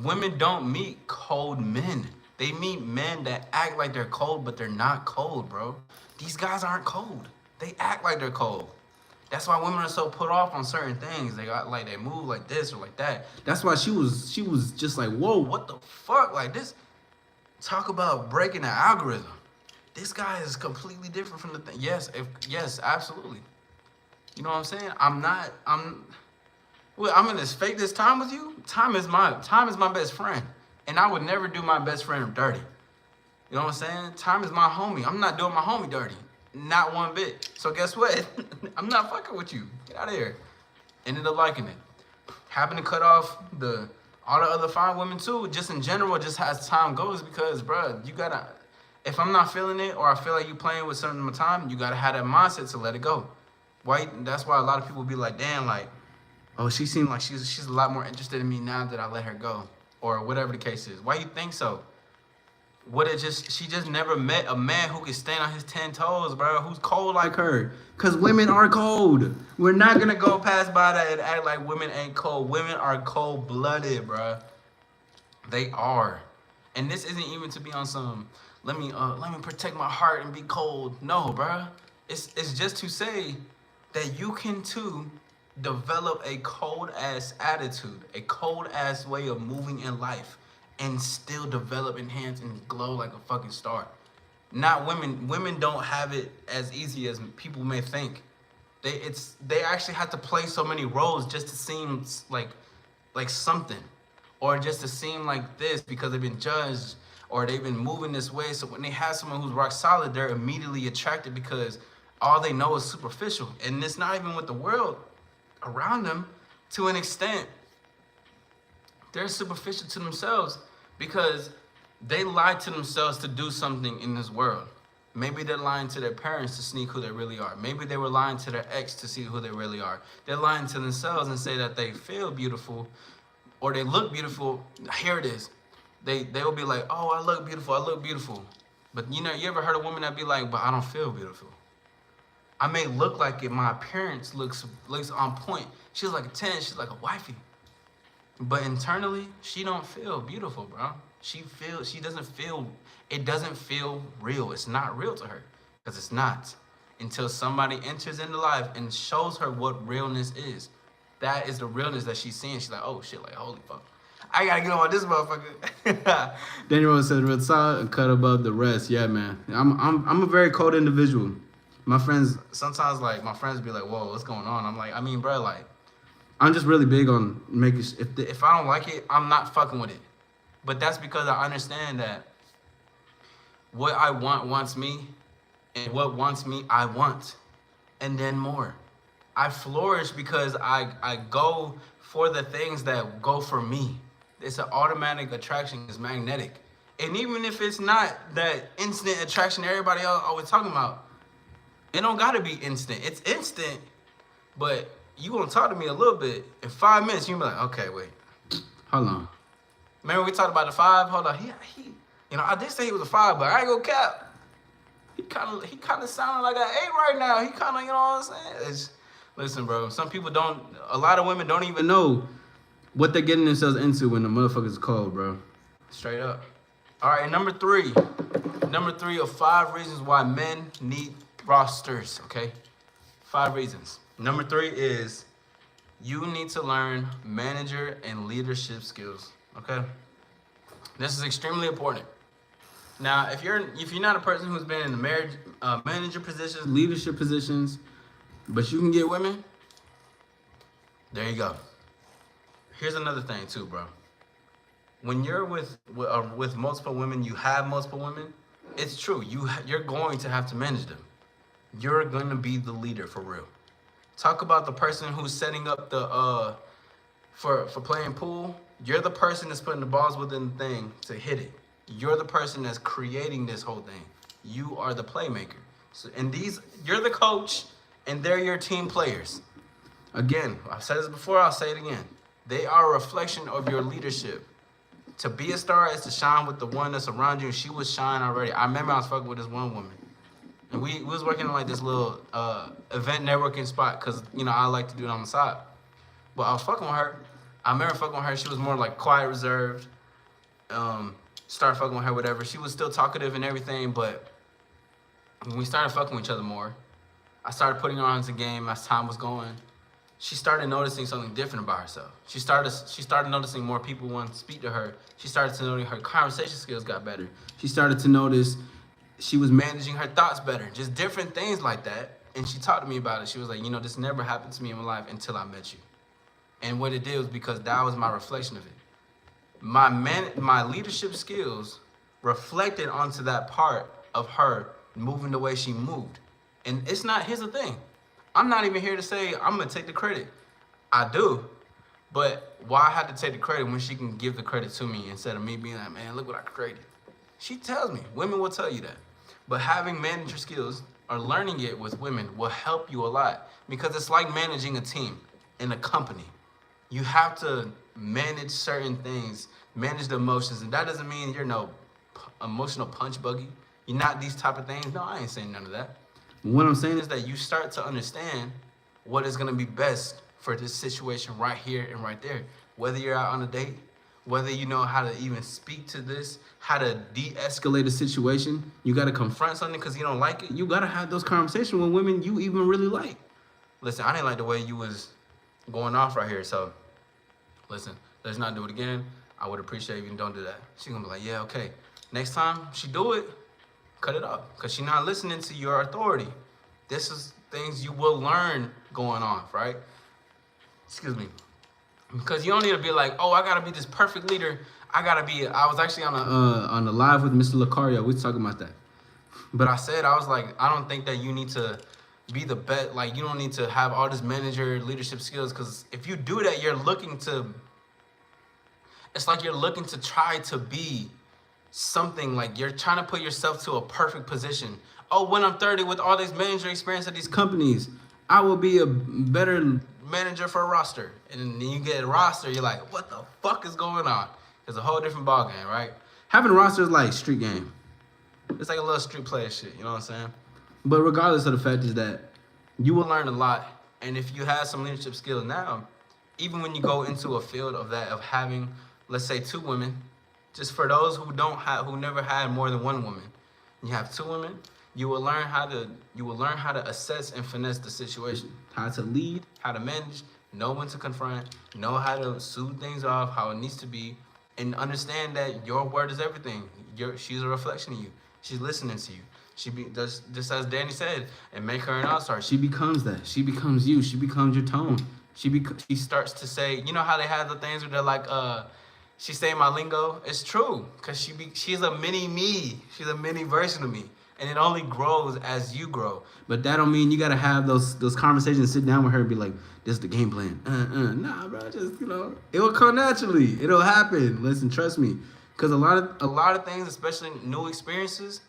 Speaker 2: Women don't meet cold men. They meet men that act like they're cold, but they're not cold, bro. These guys aren't cold. They act like they're cold. That's why women are so put off on certain things. They move like this or like that. That's why she was just like, whoa, what the fuck? Like this, talk about breaking the algorithm. This guy is completely different from the thing. Yes, absolutely. You know what I'm saying? I'm gonna fake this time with you. Time is my best friend. And I would never do my best friend dirty. You know what I'm saying? Time is my homie. I'm not doing my homie dirty. Not one bit. So guess what? I'm not fucking with you. Get out of here. Ended up liking it. Happened to cut off all the other fine women too, just in general, just as time goes, because, bruh, you gotta, if I'm not feeling it or I feel like you playing with something in my time, you gotta have that mindset to let it go. Why? That's why a lot of people be like, damn, like, oh, she seemed like she's a lot more interested in me now that I let her go, or whatever the case is. Why you think so? She just never met a man who could stand on his 10 toes, bro, who's cold like her. Cause women are cold. We're not gonna go past by that and act like women ain't cold. Women are cold-blooded, bro. They are. And this isn't even to be on some, let me protect my heart and be cold. No, bro. It's just to say that you can too develop a cold-ass attitude, a cold-ass way of moving in life, and still develop, enhance, and glow like a fucking star. Not women. Women don't have it as easy as people may think. They actually have to play so many roles just to seem like something, or just to seem like this because they've been judged or they've been moving this way. So when they have someone who's rock solid, they're immediately attracted because all they know is superficial, and it's not even with the world around them. To an extent, they're superficial to themselves because they lied to themselves to do something in this world. Maybe they're lying to their parents to sneak who they really are. Maybe they were lying to their ex to see who they really are. They're lying to themselves and say that they feel beautiful or they look beautiful. Here it is. They will be like, oh, I look beautiful, I look beautiful. But you ever heard a woman that be like, but I don't feel beautiful. I may look like it, my appearance looks on point. She's like a 10, she's like a wifey. But internally, she don't feel beautiful, bro. It doesn't feel real. It's not real to her, because it's not. Until somebody enters into life and shows her what realness is. That is the realness that she's seeing. She's like, oh shit, like, holy fuck. I gotta get on this motherfucker.
Speaker 1: Daniel Rose said, real solid and cut above the rest. Yeah, man. I'm a very cold individual. My friends,
Speaker 2: sometimes, like, my friends be like, whoa, what's going on? I'm like, I mean, bro, like,
Speaker 1: I'm just really big on making
Speaker 2: if I don't like it, I'm not fucking with it. But that's because I understand that what I want wants me, and what wants me, I want. And then more. I flourish because I go for the things that go for me. It's an automatic attraction. It's magnetic. And even if it's not that instant attraction everybody else always talking about, it don't gotta be instant. It's instant, but you gonna talk to me a little bit. In 5 minutes, you be like, okay, wait.
Speaker 1: Hold on.
Speaker 2: Remember we talked about the 5? Hold on. He I did say he was a 5, but I ain't gonna cap. He kind of sounding like an 8 right now. He kind of, you know what I'm saying? Listen, bro. A lot of women don't even know
Speaker 1: what they're getting themselves into when the motherfucker's cold, bro.
Speaker 2: Straight up. All right, number 3. Number 3 of 5 reasons why men need rosters, okay? 5 reasons. Number 3 is you need to learn manager and leadership skills, okay? This is extremely important. Now, if you're not a person who's been in the manager positions, leadership positions, but you can get women, there you go. Here's another thing too, bro. When you're with multiple women, you have multiple women, it's true. You're going to have to manage them. You're going to be the leader for real. Talk about the person who's setting up the for playing pool. You're the person that's putting the balls within the thing to hit it. You're the person that's creating this whole thing. You are the playmaker. So, you're the coach, and they're your team players. Again, I've said this before, I'll say it again. They are a reflection of your leadership. To be a star is to shine with the one that's around you. She was shine already. I remember I was fucking with this one woman. And we was working in like this little event networking spot because, I like to do it on the side. But I was fucking with her. I remember fucking with her. She was more like quiet, reserved. Started fucking with her, whatever. She was still talkative and everything, but when we started fucking with each other more, I started putting her on the game as time was going. She started noticing something different about herself. She started noticing more people wanted to speak to her. She started to notice her conversation skills got better. She started to notice she was managing her thoughts better. Just different things like that. And she talked to me about it. She was like, this never happened to me in my life until I met you. And what it did was because that was my reflection of it. my leadership skills reflected onto that part of her moving the way she moved. And it's not, here's the thing. I'm not even here to say I'm gonna take the credit. I do. But why I have to take the credit when she can give the credit to me instead of me being like, man, look what I created. She tells me. Women will tell you that. But having manager skills or learning it with women will help you a lot because it's like managing a team in a company. You have to manage certain things, manage the emotions, and that doesn't mean you're no emotional punch buggy. You're not these type of things. No, I ain't saying none of that. What I'm saying is that you start to understand what is gonna be best for this situation right here and right there. Whether you're out on a date, whether you know how to even speak to this, how to de-escalate a situation, you gotta confront something because you don't like it. You gotta have those conversations with women you even really like. Listen, I didn't like the way you was going off right here, so listen, let's not do it again. I would appreciate if you don't do that. She's gonna be like, yeah, okay. Next time she do it, cut it off because she's not listening to your authority. This is things you will learn going off, right? Excuse me. Because you don't need to be like, oh, I gotta be this perfect leader. I was actually on the live with Mr. Lucario. We was talking about that. But I was like, I don't think that you need to be the best. Like, you don't need to have all this manager leadership skills. Because if you do that, it's like you're looking to try to be something, like you're trying to put yourself to a perfect position. Oh, when I'm 30 with all this manager experience at these companies, I will be a better manager for a roster. And then you get a roster, you're like, what the fuck is going on? It's a whole different ballgame, right? Having a roster is like street game. It's like a little street player shit, you know what I'm saying? But regardless of the fact is that you will learn a lot. And if you have some leadership skills now, even when you go into a field of that, of having, let's say 2 women, just for those who never had more than 1 woman, you have 2 women, you will learn how to assess and finesse the situation, how to lead, how to manage, know when to confront, know how to soothe things off, how it needs to be, and understand that your word is everything. She's a reflection of you. She's listening to you. Just as Danny said, and make her an AllStar. She becomes that. She becomes you. She becomes your tone. She starts to say, you know how they have the things where they're like, she say my lingo. It's true, cause she's a mini me. She's a mini version of me, and it only grows as you grow. But that don't mean you gotta have those conversations, sit down with her and be like, this is the game plan. Nah, bro, just it will come naturally. It'll happen. Listen, trust me, cause a lot of things, especially new experiences,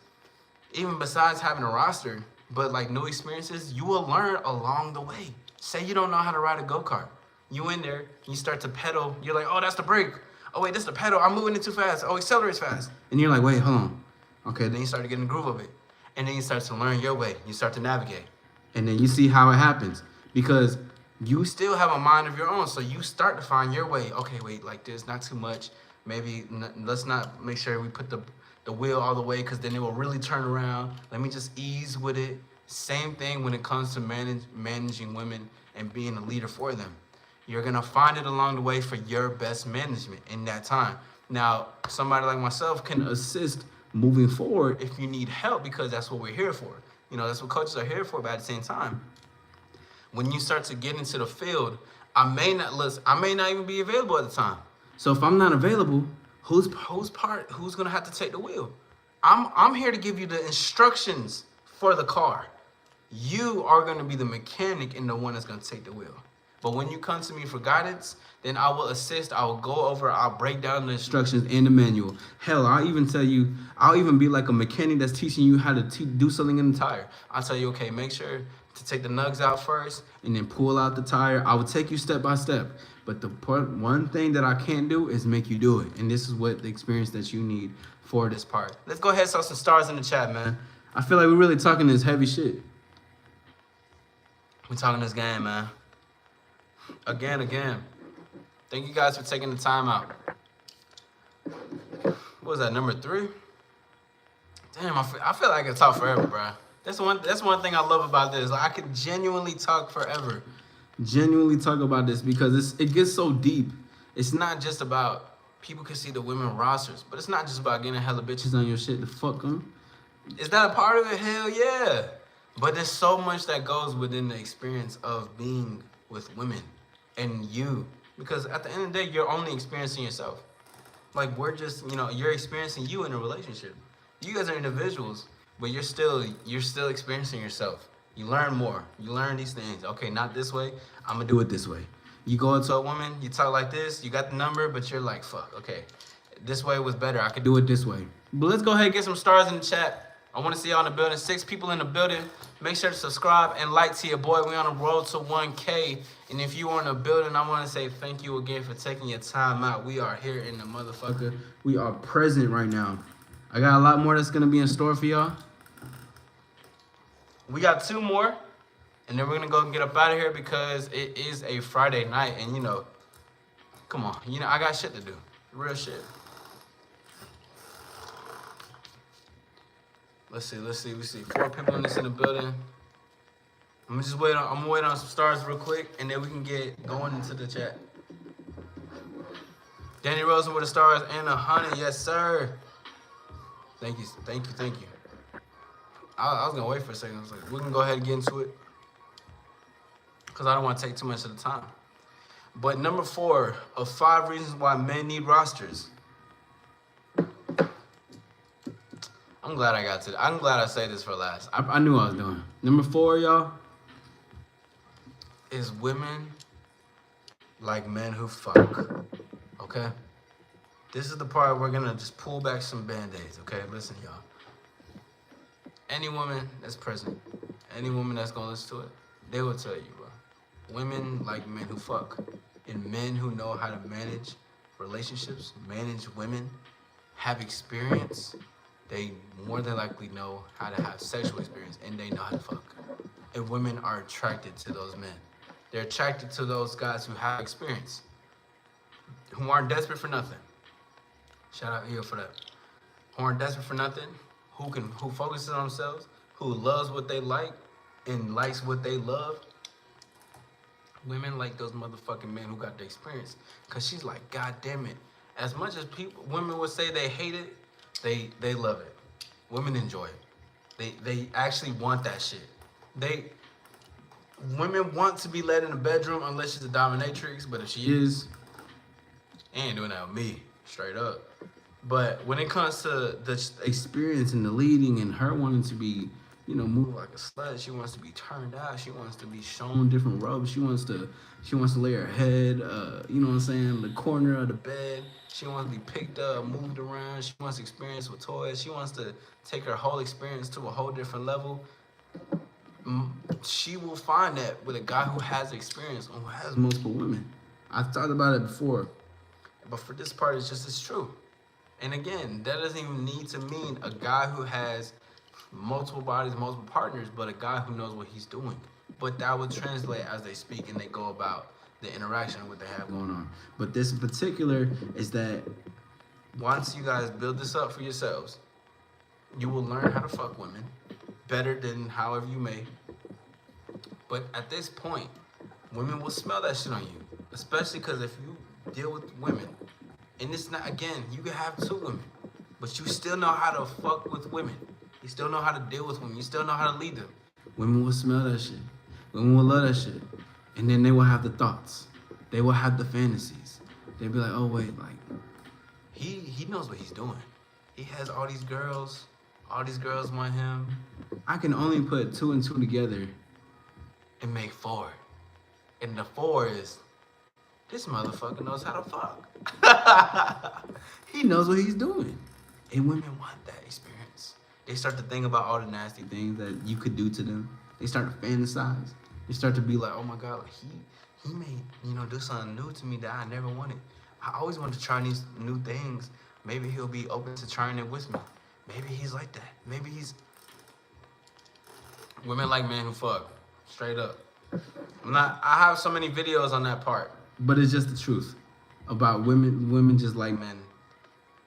Speaker 2: even besides having a roster, but like new experiences, you will learn along the way. Say you don't know how to ride a go-kart. You in there, you start to pedal. You're like, oh, that's the brake. Oh, wait, this is the pedal. I'm moving it too fast. Oh, accelerates fast. And you're like, wait, hold on. Okay, then you start to get in the groove of it. And then you start to learn your way. You start to navigate. And then you see how it happens. Because you still have a mind of your own. So you start to find your way. Okay, wait, like this, not too much. Maybe let's not make sure we put the wheel all the way because then it will really turn around. Let me just ease with it. Same thing when it comes to managing women and being a leader for them. You're going to find it along the way for your best management in that time. Now, somebody like myself can assist moving forward if you need help because that's what we're here for. You know, that's what coaches are here for, but at the same time, when you start to get into the field, I may not even be available at the time. So if I'm not available, who's going to have to take the wheel? I'm here to give you the instructions for the car. You are going to be the mechanic and the one that's going to take the wheel. But when you come to me for guidance, then I will assist. I will go over. I'll break down the instructions in the manual. Hell, I'll even tell you. I'll even be like a mechanic that's teaching you how to do something in the tire. I'll tell you, okay, make sure to take the nugs out first and then pull out the tire. I will take you step by step. But one thing that I can't do is make you do it. And this is what the experience that you need for this part. Let's go ahead and start some stars in the chat, man. I feel like we're really talking this heavy shit. We're talking this game, man. Again. Thank you guys for taking the time out. What was that, number 3? Damn, I feel like I could talk forever, bro. That's one thing I love about this. Like, I could genuinely talk forever. Genuinely talk about this because it gets so deep. It's not just about people can see the women rosters, but it's not just about getting hella bitches on your shit to fuck them. Is that a part of it? Hell yeah. But there's so much that goes within the experience of being with women and you. Because at the end of the day, you're only experiencing yourself. Like we're just, you're experiencing you in a relationship. You guys are individuals, but you're still experiencing yourself. You learn more. You learn these things. Okay, not this way. I'm gonna do it this way. You go up to a woman, you talk like this, you got the number, but you're like, fuck, okay. This way was better. I could do it this way. But let's go ahead and get some stars in the chat. I want to see y'all in the building. 6 people in the building. Make sure to subscribe and like to your boy. We on the road to 1K. And if you are in the building, I want to say thank you again for taking your time out. We are here in the motherfucker.
Speaker 1: We are present right now. I got a lot more that's gonna be in store for y'all.
Speaker 2: We got 2 more. And then we're going to go and get up out of here because it is a Friday night. And, come on. I got shit to do. Real shit. Let's see. We see 4 people in the building. I'm gonna wait on some stars real quick, and then we can get going into the chat. Danny Rosen with the stars and 100, yes sir. Thank you. I was gonna wait for a second. I was like, we can go ahead and get into it, because I don't want to take too much of the time. But number 4 of 5 reasons why men need rosters. I'm glad I say this for last.
Speaker 1: I knew I was doing. Number 4, y'all.
Speaker 2: Is women like men who fuck. Okay? This is the part we're gonna just pull back some band-aids, okay? Listen, y'all. Any woman that's present, any woman that's gonna listen to it, they will tell you, bro. Women like men who fuck. And men who know how to manage relationships, manage women, have experience, they more than likely know how to have sexual experience, and they know how to fuck. And women are attracted to those men. They're attracted to those guys who have experience, who aren't desperate for nothing. Shout out here for that. Who aren't desperate for nothing, who focuses on themselves, who loves what they like and likes what they love. Women like those motherfucking men who got the experience. Cause she's like, God damn it. As much as women would say they hate it, they love it. Women enjoy it. They actually want that shit. Women want to be led in the bedroom unless she's a dominatrix, but if she is, ain't doing that with me, straight up. But when it comes to the experience and the leading and her wanting to be, move like a slut, she wants to be turned out, she wants to be shown different robes, she wants to lay her head, the corner of the bed, she wants to be picked up, moved around, she wants experience with toys, she wants to take her whole experience to a whole different level. She will find that with a guy who has experience and who has multiple women. I've talked about it before, but for this part, it's just as true. And again, that doesn't even need to mean a guy who has multiple bodies, multiple partners, but a guy who knows what he's doing. But that would translate as they speak and they go about the interaction and what they have going on. But this in particular is that once you guys build this up for yourselves, you will learn how to fuck women better than however you may. But at this point, women will smell that shit on you. Especially because if you deal with women, and it's not, again, you can have 2 women, but you still know how to fuck with women. You still know how to deal with women. You still know how to lead them. Women will smell that shit. Women will love that shit. And then they will have the thoughts. They will have the fantasies. They'll be like, oh, wait, like, he knows what he's doing. He has all these girls. All these girls want him. I can only put 2 and 2 together and make 4. And the 4 is, this motherfucker knows how to fuck. He knows what he's doing. And women want that experience. They start to think about all the nasty things that you could do to them. They start to fantasize. They start to be like, oh my God, like he may, do something new to me that I never wanted. I always wanted to try these new things. Maybe he'll be open to trying it with me. Maybe he's like that. Maybe he's... Women like men who fuck. Straight up. I have so many videos on that part. But it's just the truth. About women just like men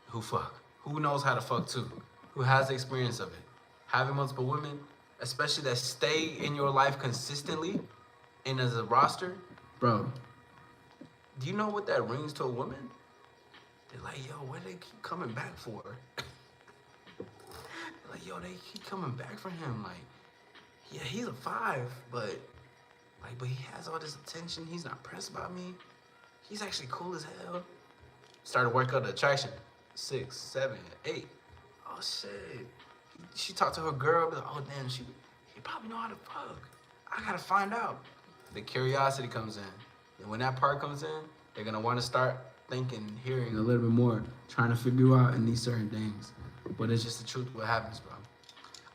Speaker 2: who fuck. Who knows how to fuck too. Who has the experience of it. Having multiple women, especially that stay in your life consistently and as a roster. Bro, do you know what that rings to a woman? They're like, yo, what do they keep coming back for? Like, yo, they keep coming back for him. Like, yeah, he's a 5, but he has all this attention. He's not pressed by me. He's actually cool as hell. Started working out the attraction. 6, 7, 8. Oh shit. She talked to her girl, but oh damn, he probably know how to fuck. I gotta find out. The curiosity comes in. And when that part comes in, they're gonna wanna start thinking, hearing
Speaker 1: a little bit more, trying to figure out in these certain things. But it's just
Speaker 2: the truth what happens, bro.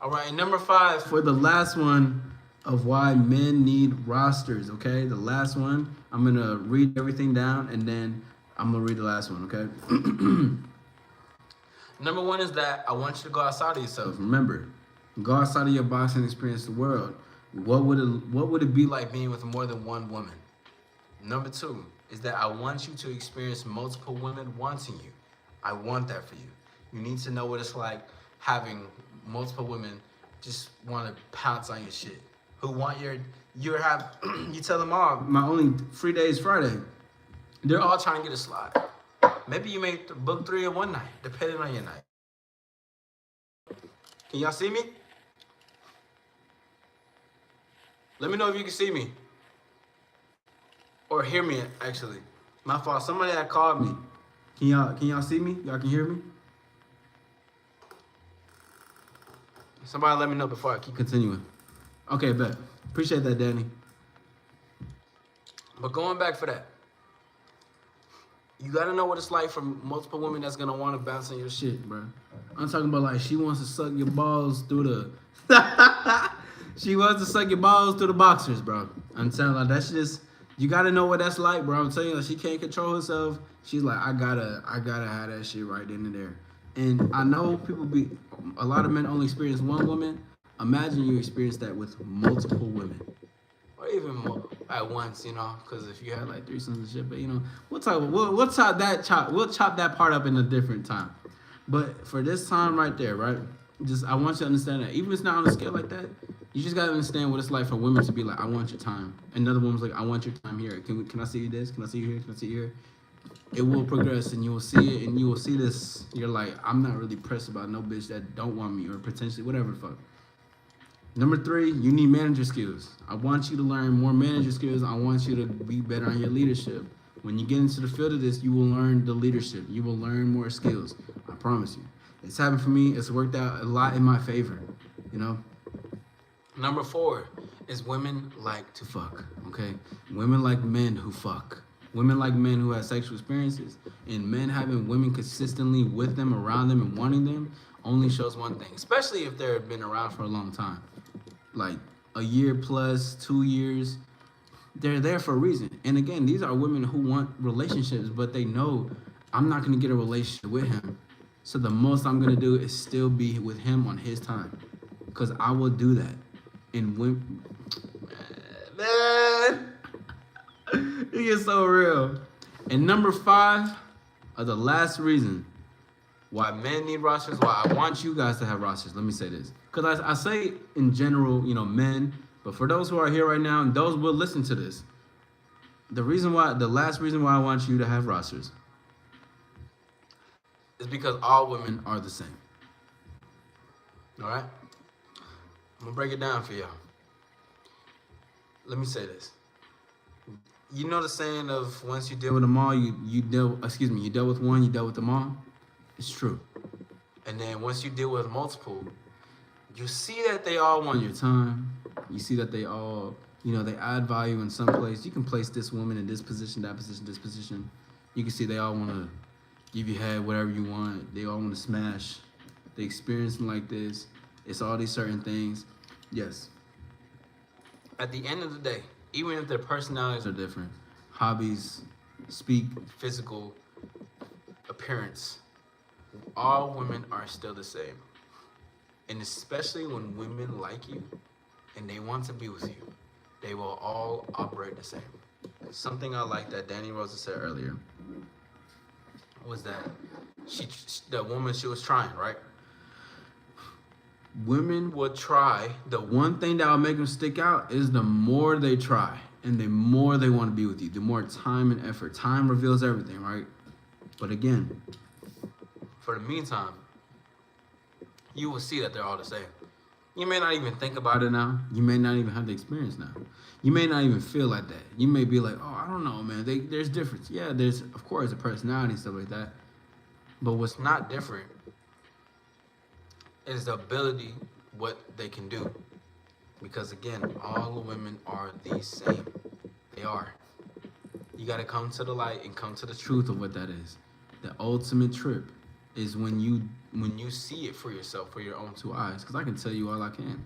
Speaker 2: All right, and number 5.
Speaker 1: For the last one of why men need rosters, okay? The last one, I'm gonna read everything down and then I'm gonna read the last one, okay?
Speaker 2: Number 1 is that I want you to go outside of yourself.
Speaker 1: Remember, go outside of your box and experience the world. What would it be like
Speaker 2: Like being with more than one woman. Number 2 is that I want you to experience multiple women wanting you. I want that for you. You need to know what it's like having multiple women just want to pounce on your shit. Who want you tell them all,
Speaker 1: my only free day is Friday.
Speaker 2: they're all trying to get a slot. Maybe you may book 3 in one night, depending on your night. Can y'all see me? Let me know if you can see me. Or hear me, actually. My fault. Somebody had called me.
Speaker 1: Can y'all see me? Y'all can hear me?
Speaker 2: Somebody let me know before I keep
Speaker 1: Continuing. Okay, bet. Appreciate that, Danny.
Speaker 2: But going back for that, you gotta know what it's like for multiple women that's gonna want to bounce on your shit.
Speaker 1: Shit, bro. I'm talking about like she wants to suck your balls through the she wants to suck your balls through the boxers, bro. I'm telling you, like, that's just, you gotta know what that's like, bro. I'm telling you, like, she can't control herself. She's like, I gotta have that shit right in and there. And I know a lot of men only experience one woman. Imagine you experience that with multiple women.
Speaker 2: Or even more at once, because if you had like
Speaker 1: Threesomes and shit, but we'll chop that part up in a different time. But for this time right there, right? Just I want you to understand that even if it's not on a scale like that, you just gotta understand what it's like for women to be like, I want your time. Another woman's like, I want your time here. Can I see you this? Can I see you here? Can I see you here? It will progress and you will see it and you will see this. You're like, I'm not really pressed about no bitch that don't want me or potentially whatever the fuck. Number 3, you need manager skills. I want you to learn more manager skills. I want you to be better on your leadership. When you get into the field of this, you will learn the leadership. You will learn more skills. I promise you. It's happened for me. It's worked out a lot in my favor.
Speaker 2: Number 4 is women like
Speaker 1: To fuck, okay? Women like men who fuck. Women like men who have sexual experiences. And men having women consistently with them, around them, and wanting them only shows one thing. Especially if they've been around for a long time. Like a year plus, 2 years. They're there for a reason. And again, these are women who want relationships, but they know I'm not going to get a relationship with him. So the most I'm going to do is still be with him on his time. Because I will do that. And when... Man... It gets so real. And number 5 are the last reason why men need rosters, why I want you guys to have rosters. Let me say this. Because I say in general, men, but for those who are here right now and those who will listen to this, the last reason why I want you to have rosters is because all women are the same. All right? I'm going to break it down for y'all. Let me say this. You know the saying of once you deal with them all, you dealt with one, you dealt with them all? It's true. And then once you deal with multiple, you see that they all want your time. You see that they all, they add value in some place. You can place this woman in this position, that position, this position. You can see they all want to give you head, whatever you want. They all want to smash. They experience them like this. It's all these certain things. Yes. At the end of the day, even if their personalities are different, hobbies, speak, physical appearance, all women are still the same. And especially when women like you and they want to be with you, they will all operate the same. Something I like that Danny Rosa said earlier was that the woman she was trying, right? Women will try. The one thing that will make them stick out is the more they try and the more they want to be with you, the more time and effort. Time reveals everything, right? But again, for the meantime, you will see that they're all the same. You may not even think about it now. You may not even have the experience now. You may not even feel like that. You may be like, oh, I don't know, man. There's difference. Yeah, there's, of course, a personality and stuff like that. But what's not different is the ability, what they can do. Because again, all the women are the same. They are. You got to come to the light and come to the truth of what that is. The ultimate trip is when you see it for yourself, for your own two eyes. Because I can tell you all I can.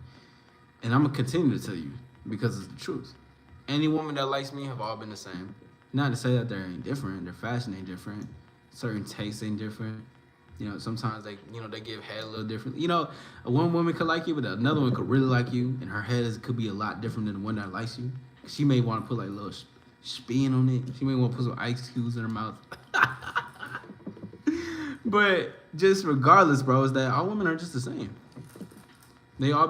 Speaker 1: And I'm going to continue to tell you because it's the truth. Any woman that likes me have all been the same. Not to say that they ain't different. Their fashion ain't different. Certain tastes ain't different. You know, sometimes they give head a little different. You know, one woman could like you, but another one could really like you, and her head could be a lot different than the one that likes you. She may want to put like a little spin on it. She may want to put some ice cubes in her mouth. But just regardless, bro, is that all women are just the same. They all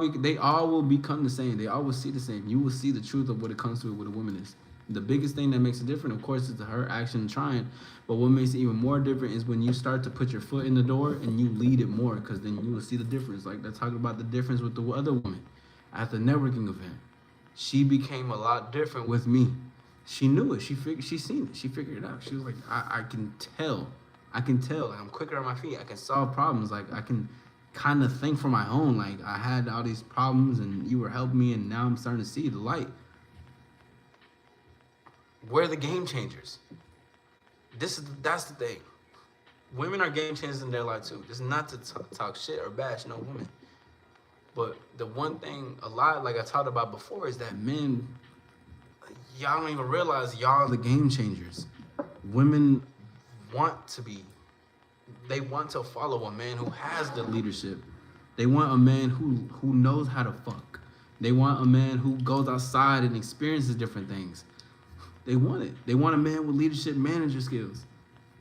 Speaker 1: will become the same. They all will see the same. You will see the truth of what it comes to what a woman is. The biggest thing that makes it different, of course, is her action and trying. But what makes it even more different is when you start to put your foot in the door and you lead it more, because then you will see the difference. Like they're talking about the difference with the other woman at the networking event. She became a lot different with me. She knew it. She seen it. She figured it out. She was like, I can tell. Like, I'm quicker on my feet. I can solve problems. Like I can kind of think for my own. Like I had all these problems and you were helping me, and now I'm starting to see the light. We're the game changers. That's the thing. Women are game changers in their life too. This is not to talk shit or bash no woman. But the one thing a lot, like I talked about before, is that men, y'all don't even realize y'all are the game changers. Women want to be. They want to follow a man who has the leadership. They want a man who knows how to fuck. They want a man who goes outside and experiences different things. They want it. They want a man with leadership manager skills.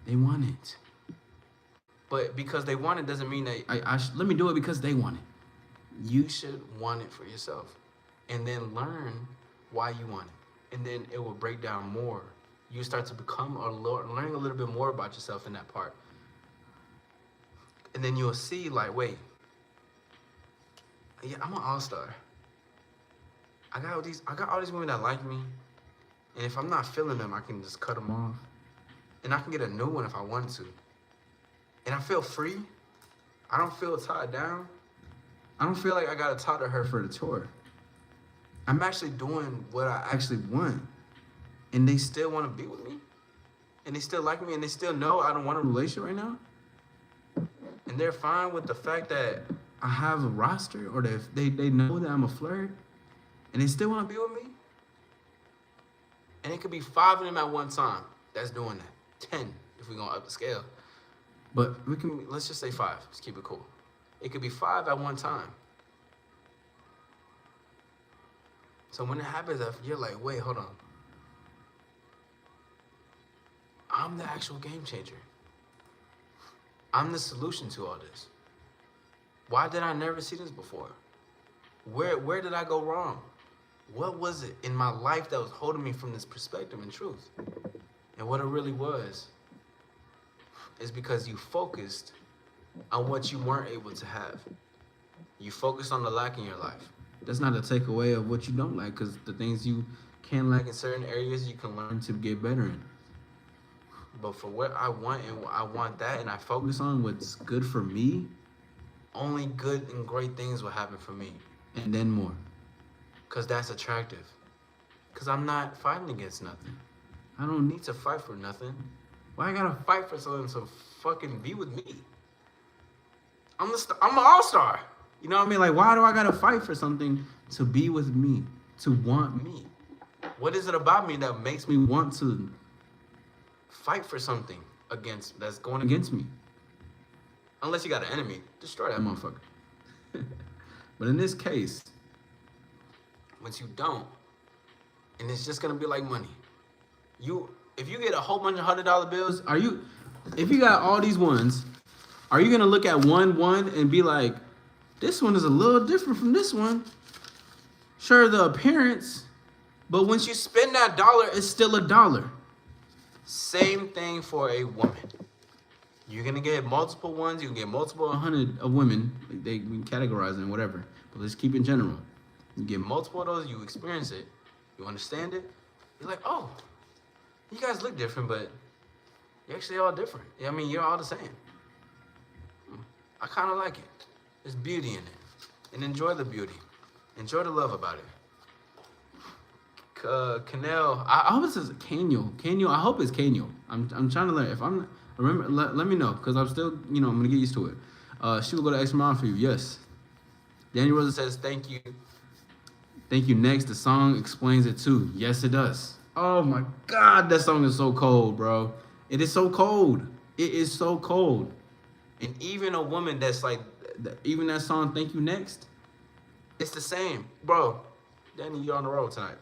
Speaker 1: They want it. But because they want it doesn't mean that let me do it because they want it. You should want it for yourself. And then learn why you want it. And then it will break down more. You start to become learning a little bit more about yourself in that part. And then you'll see like, wait, yeah, I'm an AllStar. I got all these women that like me. And if I'm not feeling them, I can just cut them off. And I can get a new one if I want to. And I feel free. I don't feel tied down. I don't feel like I got to talk to her for the tour. I'm actually doing what I actually want. And they still want to be with me. And they still like me. And they still know I don't want a relationship right now. And they're fine with the fact that I have a roster, or that they know that I'm a flirt. And they still want to be with me. And it could be 5 of them at one time that's doing that. 10 if we're going to up the scale. But let's just say 5. Let's keep it cool. It could be 5 at one time. So when it happens, you're like, wait, hold on. I'm the actual game changer. I'm the solution to all this. Why did I never see this before? Where did I go wrong? What was it in my life that was holding me from this perspective and truth? And what it really was is because you focused on what you weren't able to have. You focused on the lack in your life. That's not a takeaway of what you don't like, because the things you can lack in certain areas, you can learn to get better in. But for what I want, and I want that, and I focus on what's good for me, only good and great things will happen for me. And then more. Because that's attractive. Because I'm not fighting against nothing. I don't need to fight for nothing. Why I gotta fight for someone to fucking be with me? I'm an AllStar. You know what I mean? Like, why do I gotta fight for something to be with me? To want me? What is it about me that makes me want to fight for something that's going against me? Unless you got an enemy, destroy that motherfucker. But in this case, once you don't, and it's just gonna be like money. If you get a whole bunch of $100 bills, if you got all these ones, are you gonna look at one and be like, this one is a little different from this one? Sure, the appearance, but once you spend that dollar, it's still a dollar. Same thing for a woman.
Speaker 2: You're gonna get multiple ones. You can get multiple.
Speaker 1: 100 of women. We can categorize them, whatever. But let's keep it general.
Speaker 2: You get multiple of those. You experience it. You understand it. You're like, oh, you guys look different, but you're actually all different. I mean, you're all the same. I kind of like it. There's beauty in it, and enjoy the beauty. Enjoy the love about it. Canel,
Speaker 1: I hope it says Canyo. Canyo. I hope it's Canyo. I'm trying to learn. If I'm remember, let me know because I'm still I'm gonna get used to it. She will go to extra mile for you. Yes. Daniel Rosa says thank you. Thank you. Next, the song explains it too. Yes, it does. Oh my God, that song is so cold, bro. It is so cold. It is so cold.
Speaker 2: And even a woman that's like,
Speaker 1: even that song, Thank You Next,
Speaker 2: it's the same, bro. Danny, you're on the road tonight.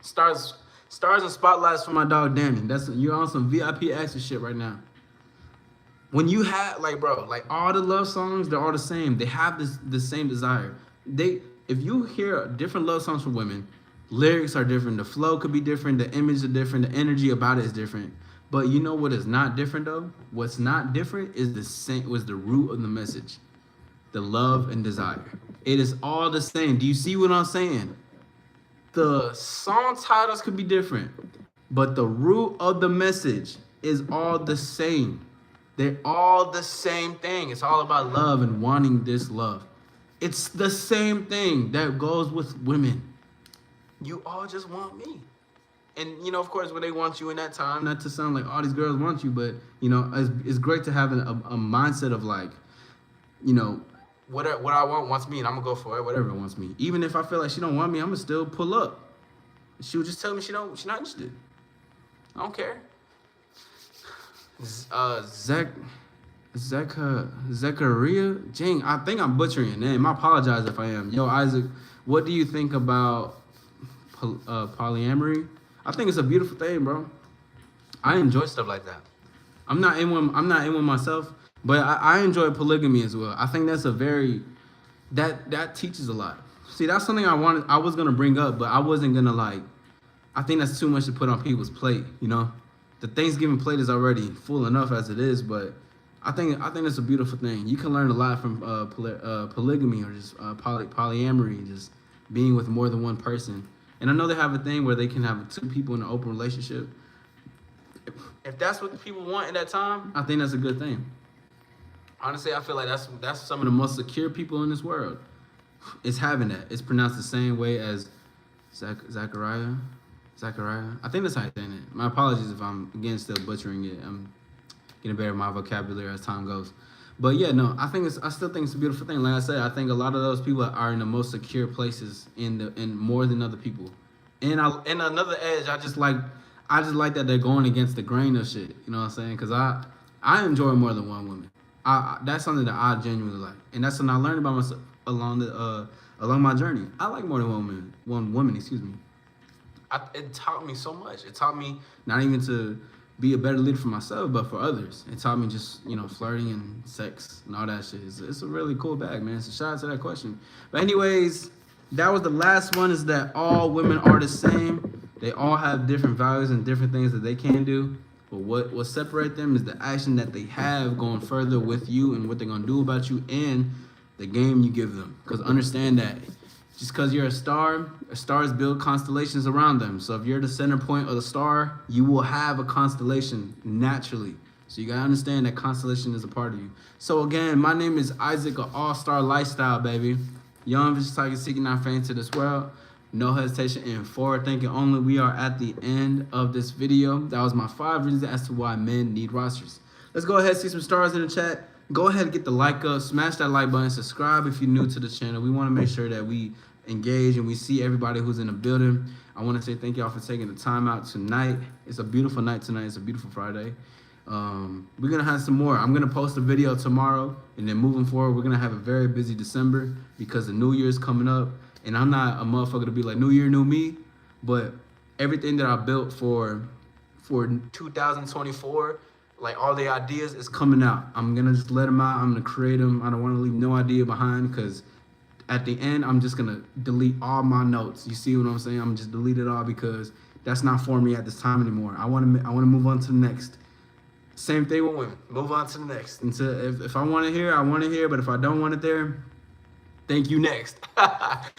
Speaker 2: Stars and spotlights
Speaker 1: for my dog Danny. You're on some VIP extra shit right now. When you have like all the love songs, they're all the same. They have the same desire. If you hear different love songs from women, lyrics are different, the flow could be different, the image is different, the energy about it is different. But you know what is not different though? What's not different is the root of the message. The love and desire. It is all the same. Do you see what I'm saying? The song titles could be different, but the root of the message is all the same. They're all the same thing. It's all about love and wanting this love. It's the same thing that goes with women. You all just want me. And, of course, when they want you in that time, not to sound like all these girls want you, but, it's great to have a mindset of like, what I want wants me, and I'm going to go for it, whatever it wants me. Even if I feel like she don't want me, I'm going to still pull up. She would just tell me she's not interested. I don't care. Zachariah? Jing, I think I'm butchering your name. I apologize if I am. Yo, Isaac, what do you think about polyamory? I think it's a beautiful thing, bro. I enjoy stuff like that. I'm not in one myself, but I enjoy polygamy as well. I think that's that teaches a lot. See, that's something I was gonna bring up, but I wasn't gonna I think that's too much to put on people's plate, The Thanksgiving plate is already full enough as it is, but I think it's a beautiful thing. You can learn a lot from polygamy or just polyamory, just being with more than one person. And I know they have a thing where they can have two people in an open relationship. If that's what the people want at that time, I think that's a good thing. Honestly, I feel like that's some of the most secure people in this world. It's having that. It's pronounced the same way as Zachariah. I think that's how you're saying it. My apologies if I'm, again, still butchering it. I'm getting better at my vocabulary as time goes. But yeah, no, I still think it's a beautiful thing. Like I said, I think a lot of those people are in the most secure places in more than other people. And another edge, I just like that they're going against the grain of shit. You know what I'm saying? Because I enjoy more than one woman. That's something that I genuinely like, and that's something I learned about myself along my journey. I like more than one woman. Excuse me. It taught me so much. It taught me not even to be a better leader for myself, but for others. It taught me just, flirting and sex and all that shit. It's a really cool bag, man. So shout out to that question. But anyways, that was the last one, is that all women are the same. They all have different values and different things that they can do. But what separates them is the action that they have going further with you and what they're going to do about you and the game you give them. Because understand that just because you're stars build constellations around them. So if you're the center point of the star, you will have a constellation naturally. So you got to understand that constellation is a part of you. So again, my name is Isaac of AllStar Lifestyle, baby. Young, vicious, target, seeking, not faint to this world. No hesitation and forward thinking only. We are at the end of this video. That was my 5 reasons as to why men need rosters. Let's go ahead and see some stars in the chat. Go ahead and get the like up. Smash that like button. Subscribe if you're new to the channel. We want to make sure that we engage and we see everybody who's in the building. I want to say thank y'all for taking the time out tonight. It's a beautiful night tonight. It's a beautiful Friday. We're going to have some more. I'm going to post a video tomorrow, and then moving forward, we're going to have a very busy December because the New Year's coming up. And I'm not a motherfucker to be like, new year, new me. But everything that I built for 2024, like all the ideas is coming out. I'm going to just let them out. I'm going to create them. I don't want to leave no idea behind because at the end, I'm just going to delete all my notes. You see what I'm saying? I'm just delete it all because that's not for me at this time anymore. I want to move on to the next.
Speaker 2: Same thing with women. Move on to the next.
Speaker 1: And so if I want to hear, I want to hear. But if I don't want it there, thank you next.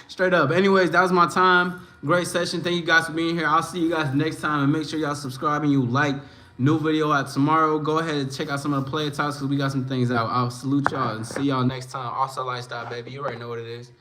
Speaker 1: Straight up. Anyways, that was my time. Great session. Thank you guys for being here. I'll see you guys next time. And make sure y'all subscribe and you like. New video out tomorrow. Go ahead and check out some of the player talks because we got some things out. I'll salute y'all and see y'all next time. AllStar Lifestyle, baby. You already know what it is.